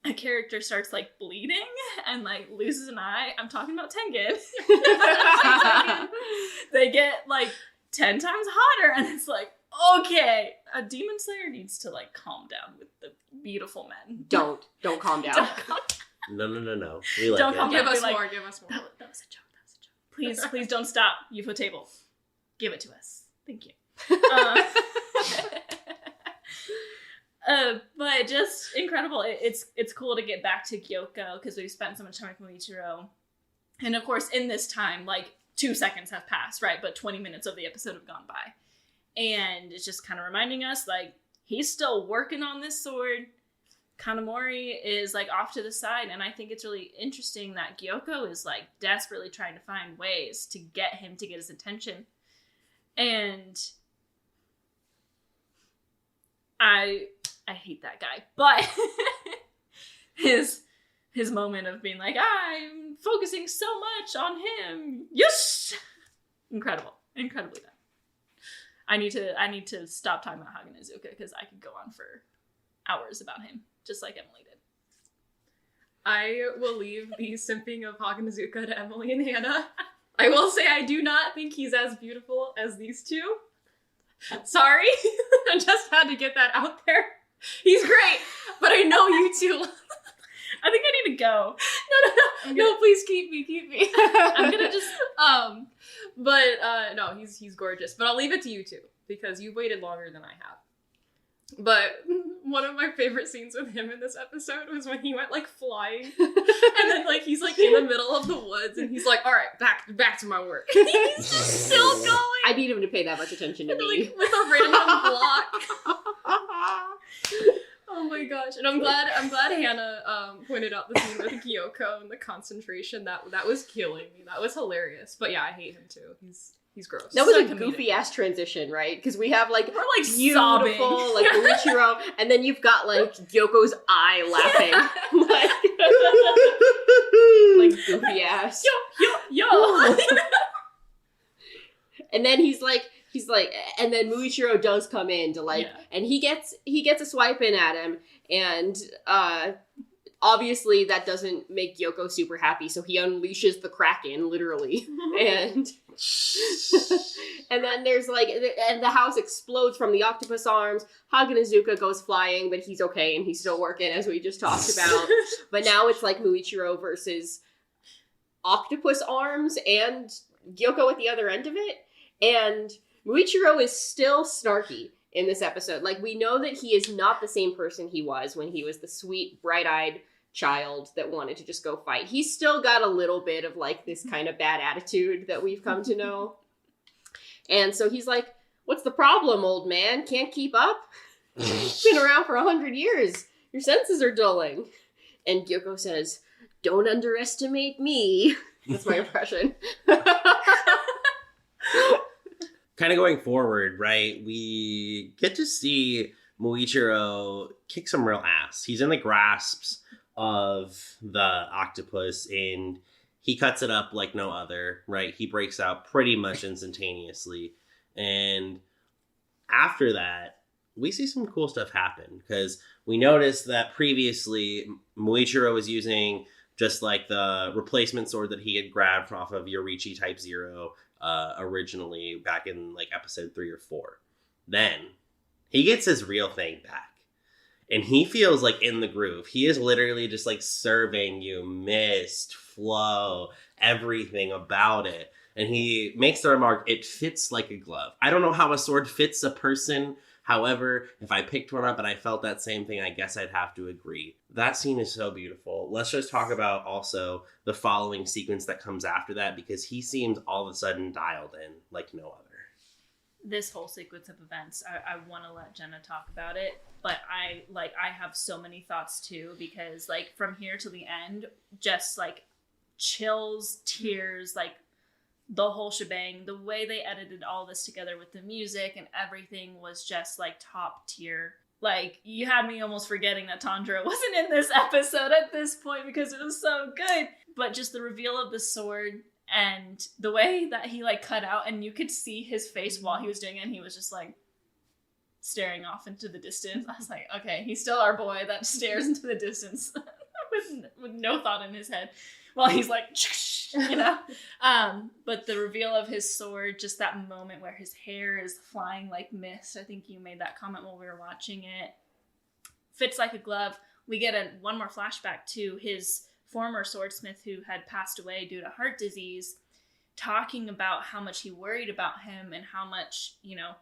a character starts, like, bleeding and, like, loses an eye. I'm talking about Tengen. They get, like, 10 times hotter, and it's like, okay, a demon slayer needs to, like, calm down with the beautiful men. Don't calm down. Don't calm No. We like Don't it. come Give us Like, more. Give us more. That was a joke. Please don't stop. UFO table. Give it to us. Thank you. But just incredible. It's cool to get back to Gyoko because we've spent so much time with Muichiro. And of course, in this time, like 2 seconds have passed, right? But 20 minutes of the episode have gone by. And it's just kind of reminding us, like, he's still working on this sword. Kanamori is, like, off to the side, and I think it's really interesting that Gyoko is, like, desperately trying to find ways to get him to get his attention. And I hate that guy, but his moment of being like, I'm focusing so much on him. Yes! Incredibly done. I need to stop talking about Hana Izuka because I could go on for hours about him, just like Emily did. I will leave the simping of Haganazuka to Emily and Hannah. I will say I do not think he's as beautiful as these two. Sorry. I just had to get that out there. He's great, but I know you two. I think I need to go. No, please keep me. I'm gonna just, no, he's gorgeous. But I'll leave it to you two, because you've waited longer than I have. But one of my favorite scenes with him in this episode was when he went, like, flying. And then, like, he's, like, in the middle of the woods, and he's like, all right, back to my work. He's just still going. I need him to pay that much attention to me. Like, with a random block. Oh my gosh. And I'm glad Hannah pointed out the scene with Gyoko and the concentration. That was killing me. That was hilarious. But yeah, I hate him too. He's gross. That was So a comedic. goofy ass transition, right? Because we have like We're like beautiful, sobbing. like Muichiro, and then you've got like Gyoko's eye laughing, like goofy ass. Yo. And then he's like, and then Muichiro does come in to like, and he gets a swipe in at him, and obviously that doesn't make Gyoko super happy, so he unleashes the Kraken, literally, and then there's like, and the house explodes from the octopus arms. Haganazuka goes flying, but he's okay, and he's still working, as we just talked about. But now it's like Muichiro versus octopus arms and Gyoko at the other end of it, and Muichiro is still snarky in this episode. Like, we know that he is not the same person he was when he was the sweet, bright-eyed child that wanted to just go fight. He's still got a little bit of, like, this kind of bad attitude that we've come to know. And so he's like, what's the problem, old man? Can't keep up? Been around for 100 years. Your senses are dulling. And Gyoko says, don't underestimate me. That's my impression. Kind of going forward, right, we get to see Muichiro kick some real ass. He's in the grasps of the octopus, and he cuts it up like no other, right? He breaks out pretty much instantaneously. And after that, we see some cool stuff happen, because we noticed that previously Muichiro was using just like the replacement sword that he had grabbed off of Yorichi Type 0 originally back in like episode 3 or 4. Then he gets his real thing back, and he feels like in the groove. He is literally just like serving you mist, flow, everything about it. And he makes the remark, it fits like a glove. I don't know how a sword fits a person. However, if I picked one up and I felt that same thing, I guess I'd have to agree. That scene is so beautiful. Let's just talk about also the following sequence that comes after that, because he seems all of a sudden dialed in like no other. This whole sequence of events, I want to let Jenna talk about it, but I have so many thoughts too, because like from here to the end, just like chills, tears, like the whole shebang, the way they edited all this together with the music and everything was just like top tier. Like, you had me almost forgetting that Tanjiro wasn't in this episode at this point because it was so good. But just the reveal of the sword and the way that he like cut out, and you could see his face while he was doing it, and he was just like staring off into the distance. I was like, okay, he's still our boy that stares into the distance with no thought in his head while he's like, you know? But the reveal of his sword, just that moment where his hair is flying like mist. I think you made that comment while we were watching it. Fits like a glove. We get one more flashback to his former swordsmith who had passed away due to heart disease, talking about how much he worried about him and how much, you know,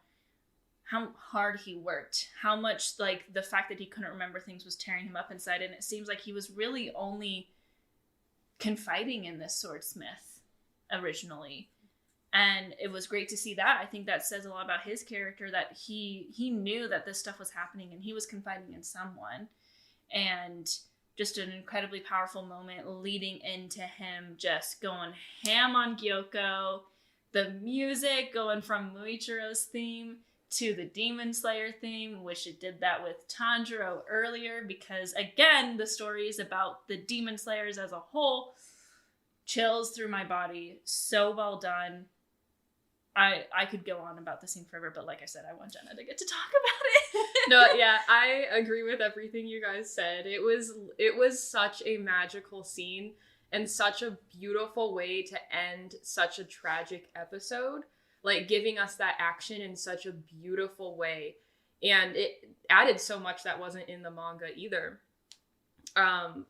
how hard he worked, how much like the fact that he couldn't remember things was tearing him up inside. And it seems like he was really only confiding in this swordsmith originally, and it was great to see that. I think that says a lot about his character, that he knew that this stuff was happening and he was confiding in someone. And just an incredibly powerful moment leading into him just going ham on Gyoko, the music going from Muichiro's theme to the Demon Slayer theme, which it did that with Tanjiro earlier, because again, the story is about the Demon Slayers as a whole. Chills through my body. So well done. I could go on about the scene forever, but like I said, I want Jenna to get to talk about it. No, yeah, I agree with everything you guys said. It was such a magical scene and such a beautiful way to end such a tragic episode. Like, giving us that action in such a beautiful way. And it added so much that wasn't in the manga either.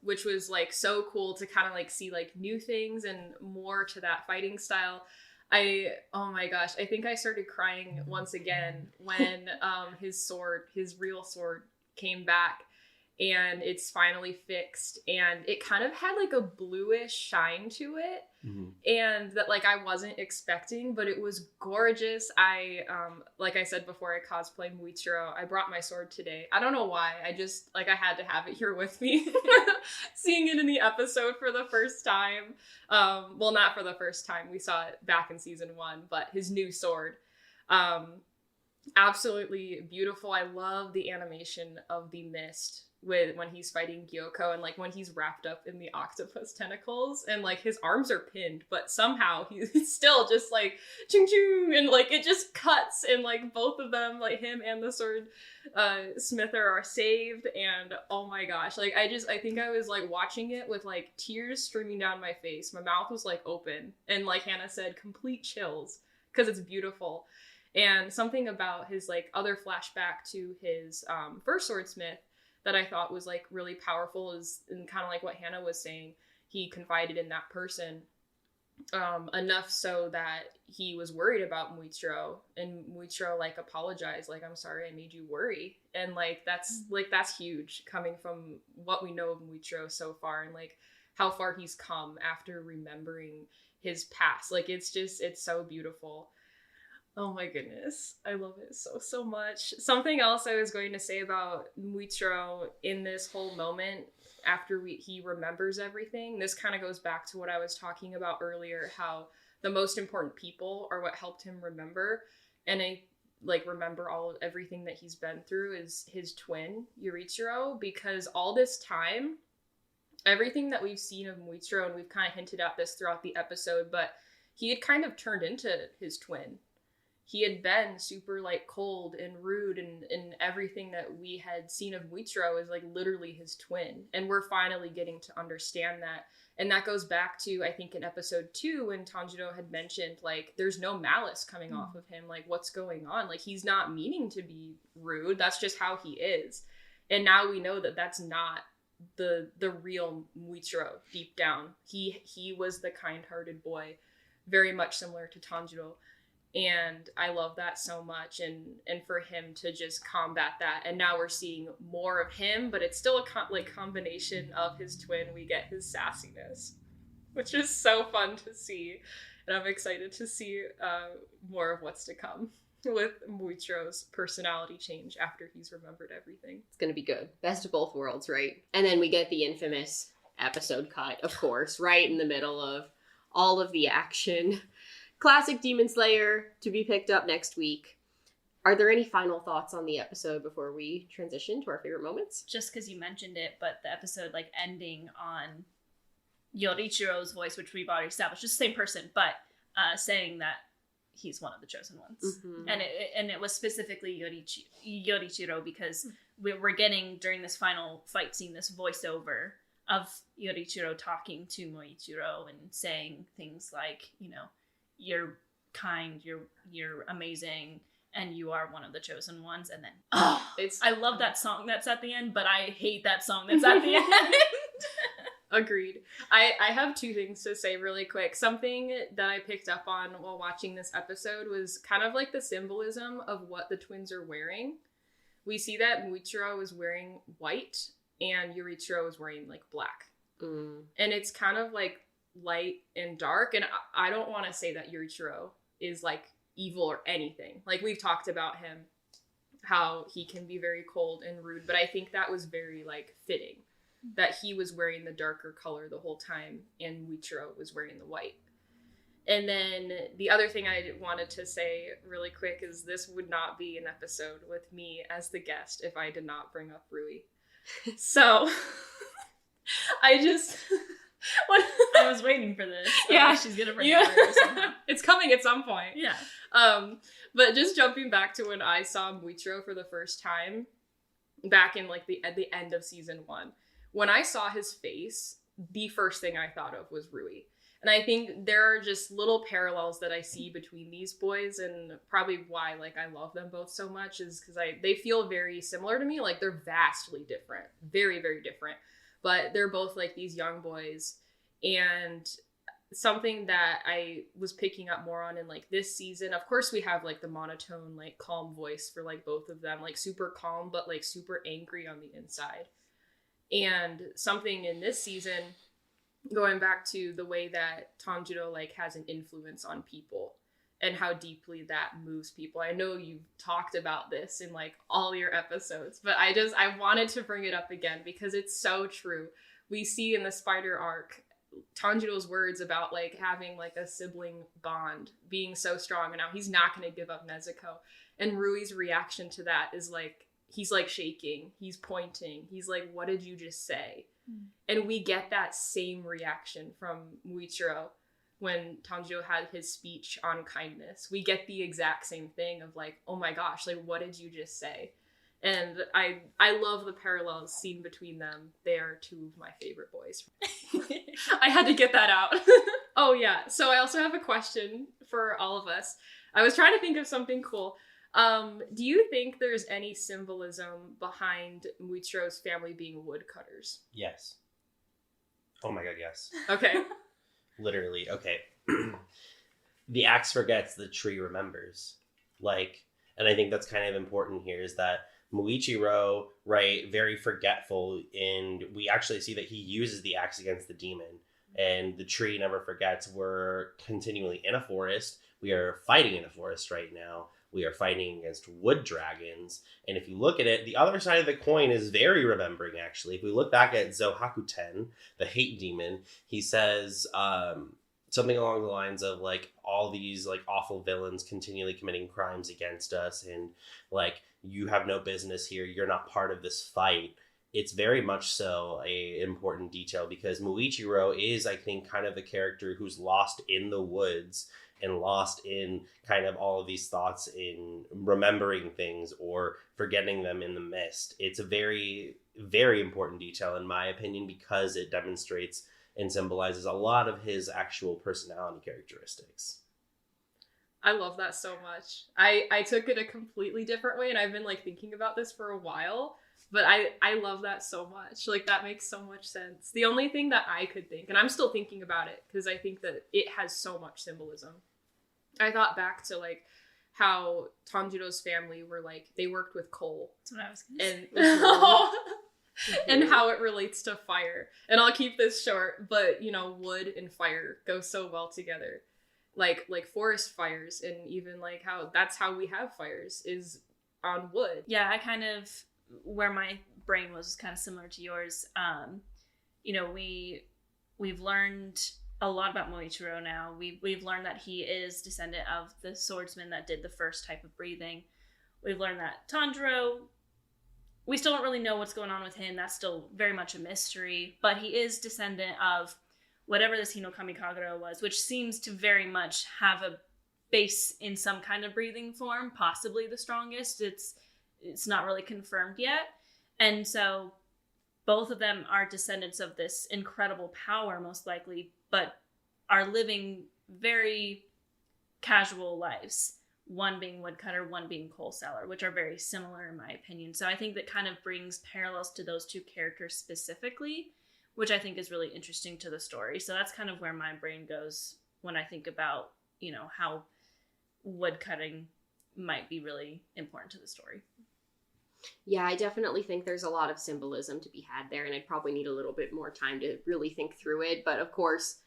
Which was, like, so cool to kind of, like, see, like, new things and more to that fighting style. Oh my gosh, I think I started crying once again when his real sword came back. And it's finally fixed, and it kind of had like a bluish shine to it, and that like I wasn't expecting, but it was gorgeous. I like I said before, I cosplay Muichiro. I brought my sword today. I don't know why. I just like I had to have it here with me. Seeing it in the episode for the first time. Well, not for the first time. We saw it back in season 1, but his new sword. Absolutely beautiful. I love the animation of the mist when he's fighting Gyoko, and like when he's wrapped up in the octopus tentacles and like his arms are pinned, but somehow he's still just like ching ching, and like it just cuts, and like both of them, like him and the sword smither, are saved. And oh my gosh, like I think I was like watching it with like tears streaming down my face. My mouth was like open, and like Hannah said, complete chills because it's beautiful. And something about his like other flashback to his first swordsmith that I thought was like really powerful is, and kind of like what Hannah was saying, he confided in that person enough so that he was worried about Muichiro, and Muichiro like apologized, like, I'm sorry I made you worry. And like that's huge coming from what we know of Muichiro so far, and like how far he's come after remembering his past. Like it's so beautiful. Oh my goodness. I love it so much. Something else I was going to say about Muichiro in this whole moment after he remembers everything. This kind of goes back to what I was talking about earlier, how the most important people are what helped him remember. And I like remember everything that he's been through is his twin, Yurichiro, because all this time, everything that we've seen of Muichiro, and we've kind of hinted at this throughout the episode, but he had kind of turned into his twin. He had been super like cold and rude, and everything that we had seen of Muichiro is like literally his twin. And we're finally getting to understand that. And that goes back to, I think, in episode 2 when Tanjiro had mentioned like there's no malice coming off of him. Like, what's going on? Like, he's not meaning to be rude. That's just how he is. And now we know that that's not the real Muichiro deep down. He was the kind-hearted boy, very much similar to Tanjiro. And I love that so much, and for him to just combat that. And now we're seeing more of him, but it's still a combination of his twin. We get his sassiness, which is so fun to see. And I'm excited to see more of what's to come with Muichiro's personality change after he's remembered everything. It's going to be good. Best of both worlds, right? And then we get the infamous episode cut, of course, right in the middle of all of the action. classic Demon Slayer to be picked up next week. Are there any final thoughts on the episode before we transition to our favorite moments? Just because you mentioned it, but the episode like ending on Yorichiro's voice, which we've already established, just the same person, but saying that he's one of the chosen ones. Mm-hmm. And it was specifically Yorichiro because we're getting, during this final fight scene, this voiceover of Yorichiro talking to Muichiro and saying things like, you know, you're kind, you're amazing, and you are one of the chosen ones. And then, I love that song that's at the end, but I hate that song that's at the end. Agreed. I have two things to say really quick. Something that I picked up on while watching this episode was kind of like the symbolism of what the twins are wearing. We see that Muichiro is wearing white and Yorichiro is wearing like black. Mm. And it's kind of like light and dark. And I don't want to say that Yorichiro is like evil or anything. Like, we've talked about him, how he can be very cold and rude, but I think that was very like fitting that he was wearing the darker color the whole time and Muichiro was wearing the white. And then the other thing I wanted to say really quick is this would not be an episode with me as the guest if I did not bring up Rui. So I just I was waiting for this. Yeah, she's gonna bring it up somehow. It's coming at some point. Yeah. But just jumping back to when I saw Muichiro for the first time, back in like at the end of season 1, when I saw his face, the first thing I thought of was Rui. And I think there are just little parallels that I see between these boys, and probably why like I love them both so much is because they feel very similar to me. Like, they're vastly different, very, very different, but they're both like these young boys. And something that I was picking up more on in like this season, of course we have like the monotone, like calm voice for like both of them, like super calm, but like super angry on the inside. And something in this season, going back to the way that Tanjiro like has an influence on people and how deeply that moves people. I know you've talked about this in like all your episodes, but I wanted to bring it up again because it's so true. We see in the Spider arc Tanjiro's words about like having like a sibling bond being so strong, and now he's not going to give up Nezuko. And Rui's reaction to that is like, he's like shaking, he's pointing, he's like, what did you just say? And we get that same reaction from Muichiro when Tanjiro had his speech on kindness. We get the exact same thing of like, oh my gosh, like, what did you just say? And I love the parallels seen between them. They are two of my favorite boys. I had to get that out. Oh yeah, so I also have a question for all of us. I was trying to think of something cool. Do you think there's any symbolism behind Muichiro's family being woodcutters? Yes. Oh my god, yes. Okay. Literally, okay. The axe forgets, the tree remembers. Like, and I think that's kind of important here is that Muichiro, right, very forgetful, and we actually see that he uses the axe against the demon. And the tree never forgets. We're continually in a forest. We are fighting in a forest right now. We are fighting against wood dragons. And if you look at it, the other side of the coin is very remembering, actually. If we look back at Zohakuten, the hate demon, he says something along the lines of, like, all these, like, awful villains continually committing crimes against us. And, like, you have no business here. You're not part of this fight. It's very much so a important detail because Muichiro is, I think, kind of the character who's lost in the woods and lost in kind of all of these thoughts in remembering things or forgetting them in the mist. It's a very, very important detail in my opinion because it demonstrates and symbolizes a lot of his actual personality characteristics. I love that so much. I took it a completely different way and I've been like thinking about this for a while, but I love that so much. Like, that makes so much sense. The only thing that I could think, and I'm still thinking about it because I think that it has so much symbolism. I thought back to like how Tanjiro's family were like, they worked with coal. That's what I was going to say. And how it relates to fire. And I'll keep this short, but you know, wood and fire go so well together. Like forest fires, and even like how that's how we have fires is on wood. Yeah, I kind of, where my brain was kind of similar to yours. You know, we've learned a lot about Muichiro now. We've learned that he is descendant of the swordsman that did the first type of breathing. We've learned that Tanjiro, we still don't really know what's going on with him. That's still very much a mystery. But he is descendant of whatever this Hinokami Kagura was, which seems to very much have a base in some kind of breathing form, possibly the strongest. It's not really confirmed yet. And so both of them are descendants of this incredible power, most likely, but are living very casual lives. One being woodcutter, one being coal seller, which are very similar in my opinion. So I think that kind of brings parallels to those two characters specifically, which I think is really interesting to the story. So that's kind of where my brain goes when I think about, how woodcutting might be really important to the story. Yeah, I definitely think there's a lot of symbolism to be had there, and I'd probably need a little bit more time to really think through it. But of course,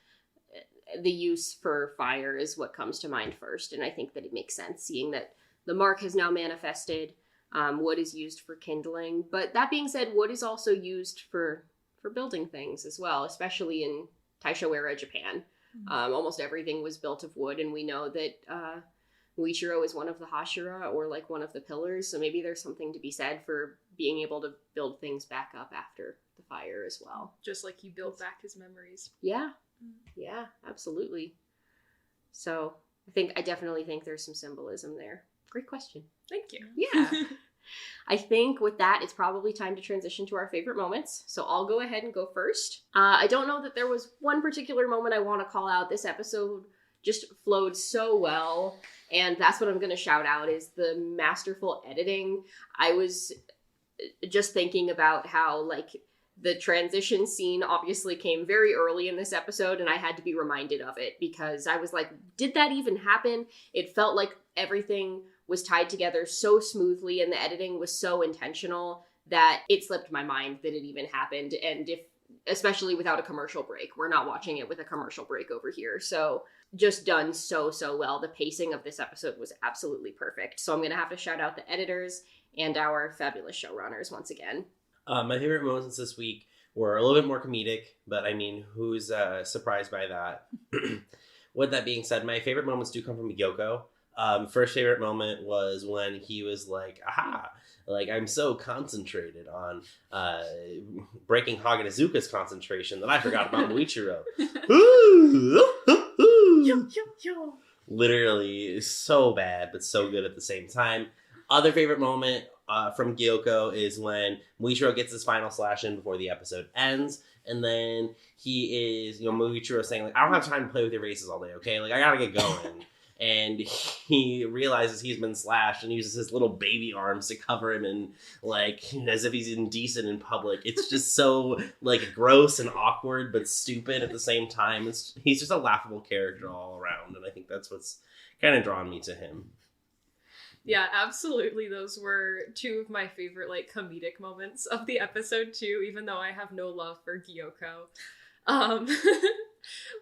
the use for fire is what comes to mind first, and I think that it makes sense, seeing that the mark has now manifested. Wood is used for kindling, but that being said, wood is also used for building things as well, especially in Taisho era Japan. Almost everything was built of wood, and we know that Muichiro is one of the Hashira, or like one of the pillars, so maybe there's something to be said for being able to build things back up after the fire as well. Just like he built back his memories. Yeah, absolutely. So I definitely think there's some symbolism there. Great question. Thank you. Yeah. I think with that, it's probably time to transition to our favorite moments. So I'll go ahead and go first. I don't know that there was one particular moment I want to call out. This episode just flowed so well. And that's what I'm going to shout out, is the masterful editing. I was just thinking about how, like, the transition scene obviously came very early in this episode, and I had to be reminded of it because I was like, did that even happen? It felt like everything was tied together so smoothly, and the editing was so intentional that it slipped my mind that it even happened. And especially without a commercial break, we're not watching it with a commercial break over here. So just done so well. The pacing of this episode was absolutely perfect. So I'm going to have to shout out the editors and our fabulous showrunners once again. My favorite moments this week were a little bit more comedic, but I mean, who's surprised by that? With that being said, my favorite moments do come from Yoko. First favorite moment was when he was like, aha, like, I'm so concentrated on breaking Haganezuka's concentration that I forgot about Muichiro. Literally so bad, but so good at the same time. Other favorite moment from Gyoko is when Muichiro gets his final slash in before the episode ends. And then he is, Muichiro saying, like, I don't have time to play with your races all day, okay? Like, I gotta get going. And he realizes he's been slashed and uses his little baby arms to cover him, and, like, as if he's indecent in public. It's just so, like, gross and awkward, but stupid at the same time. He's just a laughable character all around, and I think that's what's kind of drawn me to him. Yeah, absolutely. Those were two of my favorite, like, comedic moments of the episode, too, even though I have no love for Gyoko.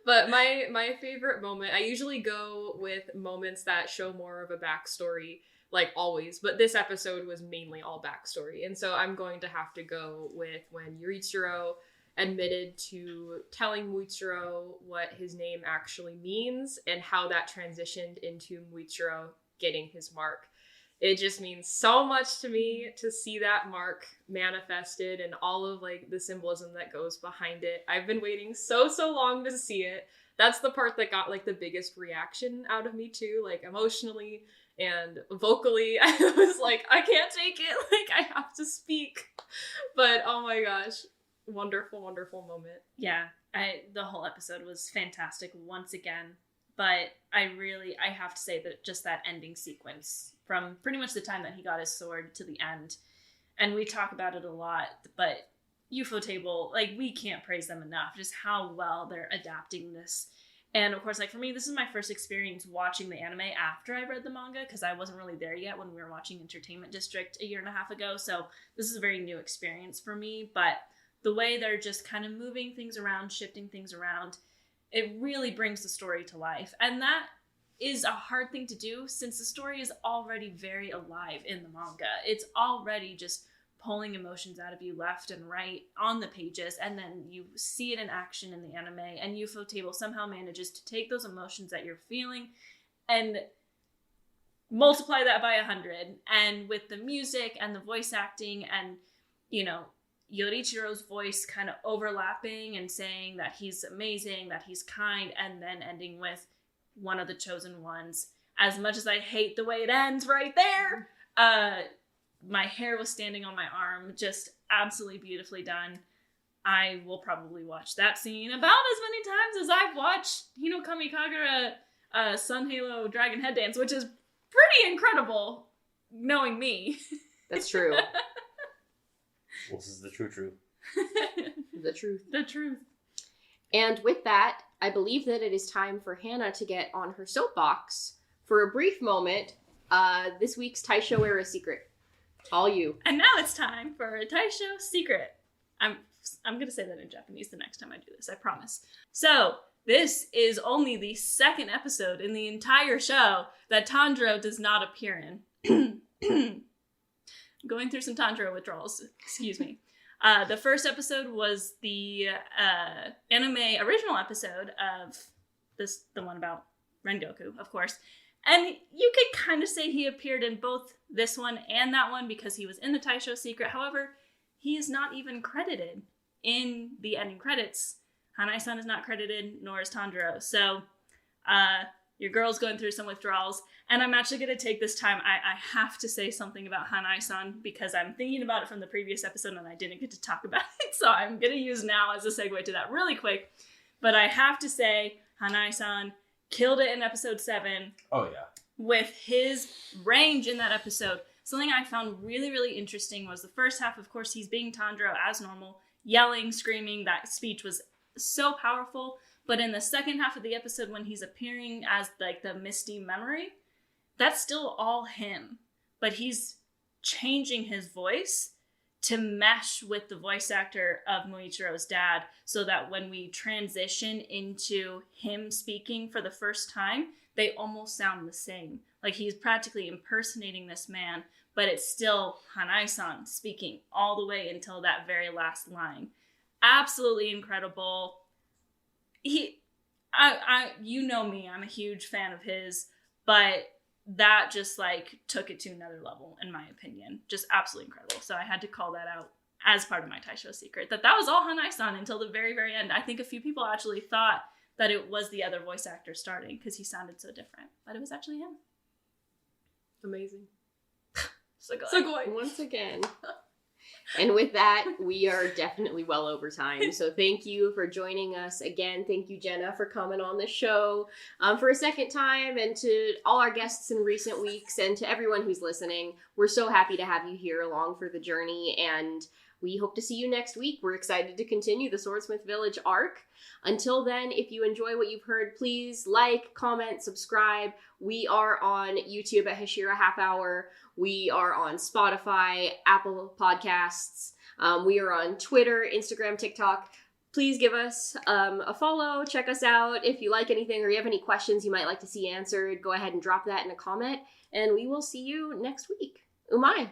But my favorite moment, I usually go with moments that show more of a backstory, like always, but this episode was mainly all backstory. And so I'm going to have to go with when Yurichiro admitted to telling Muichiro what his name actually means and how that transitioned into Muichiro getting his mark. It just means so much to me to see that mark manifested and all of, like, the symbolism that goes behind it. I've been waiting so long to see it. That's the part that got, like, the biggest reaction out of me too, like, emotionally and vocally. I was like, I can't take it, like, I have to speak. But oh my gosh, wonderful moment. Yeah, the whole episode was fantastic once again. But I have to say that just that ending sequence, from pretty much the time that he got his sword to the end, and we talk about it a lot, but Ufotable, like, we can't praise them enough, just how well they're adapting this. And of course, like, for me, this is my first experience watching the anime after I read the manga, because I wasn't really there yet when we were watching Entertainment District a year and a half ago, so this is a very new experience for me. But the way they're just kind of moving things around, shifting things around, it really brings the story to life. And that is a hard thing to do, since the story is already very alive in the manga. It's already just pulling emotions out of you left and right on the pages, and then you see it in action in the anime, and Ufotable somehow manages to take those emotions that you're feeling and multiply that by 100. And with the music and the voice acting and, you know, Yorichiro's voice kind of overlapping and saying that he's amazing, that he's kind, and then ending with one of the chosen ones. As much as I hate the way it ends right there, my hair was standing on my arm. Just absolutely beautifully done. I will probably watch that scene about as many times as I've watched Hinokami Kagura Sun Halo Dragon Head Dance, which is pretty incredible, knowing me. That's true. This is the true. The truth. The truth. And with that, I believe that it is time for Hana to get on her soapbox for a brief moment. This week's Taisho Era Secret. All you. And now it's time for a Taisho Secret. I'm going to say that in Japanese the next time I do this, I promise. So, this is only the second episode in the entire show that Tanjiro does not appear in. Going through some Tanjiro withdrawals, excuse me. The first episode was the anime original episode of the one about Rengoku, of course. And you could kind of say he appeared in both this one and that one because he was in the Taisho Secret. However, he is not even credited in the ending credits. Hanai-san is not credited, nor is Tanjiro. So, your girl's going through some withdrawals. And I'm actually going to take this time. I have to say something about Hanai-san because I'm thinking about it from the previous episode and I didn't get to talk about it. So I'm going to use now as a segue to that really quick. But I have to say, Hanai-san killed it in episode 7. Oh, yeah. With his range in that episode. Something I found really, really interesting was the first half, of course, he's being Tanjiro as normal, yelling, screaming. That speech was so powerful. But in the second half of the episode, when he's appearing as like the misty memory, that's still all him. But he's changing his voice to mesh with the voice actor of Muichiro's dad, so that when we transition into him speaking for the first time, they almost sound the same. Like he's practically impersonating this man, but it's still Hanai-san speaking all the way until that very last line. Absolutely incredible. You know me, I'm a huge fan of his, but that just like took it to another level in my opinion. Just absolutely incredible. So I had to call that out as part of my Taisho Secret. That was all Hanai-san until the very, very end. I think a few people actually thought that it was the other voice actor starting because he sounded so different, but it was actually him. Amazing. Sugoi. Once again. And with that, we are definitely well over time. So thank you for joining us again. Thank you, Jenna, for coming on the show for a second time. And to all our guests in recent weeks and to everyone who's listening, we're so happy to have you here along for the journey. And we hope to see you next week. We're excited to continue the Swordsmith Village arc. Until then, if you enjoy what you've heard, please like, comment, subscribe. We are on YouTube at Hashira Half Hour. We are on Spotify, Apple Podcasts. We are on Twitter, Instagram, TikTok. Please give us a follow. Check us out. If you like anything or you have any questions you might like to see answered, go ahead and drop that in a comment. And we will see you next week. Umai.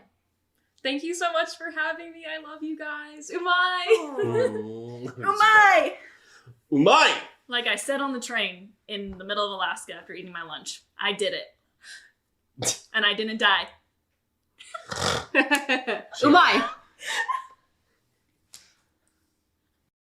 Thank you so much for having me. I love you guys. Umai! Umai! Umai! Like I said on the train in the middle of Alaska after eating my lunch. I did it. And I didn't die. Umai!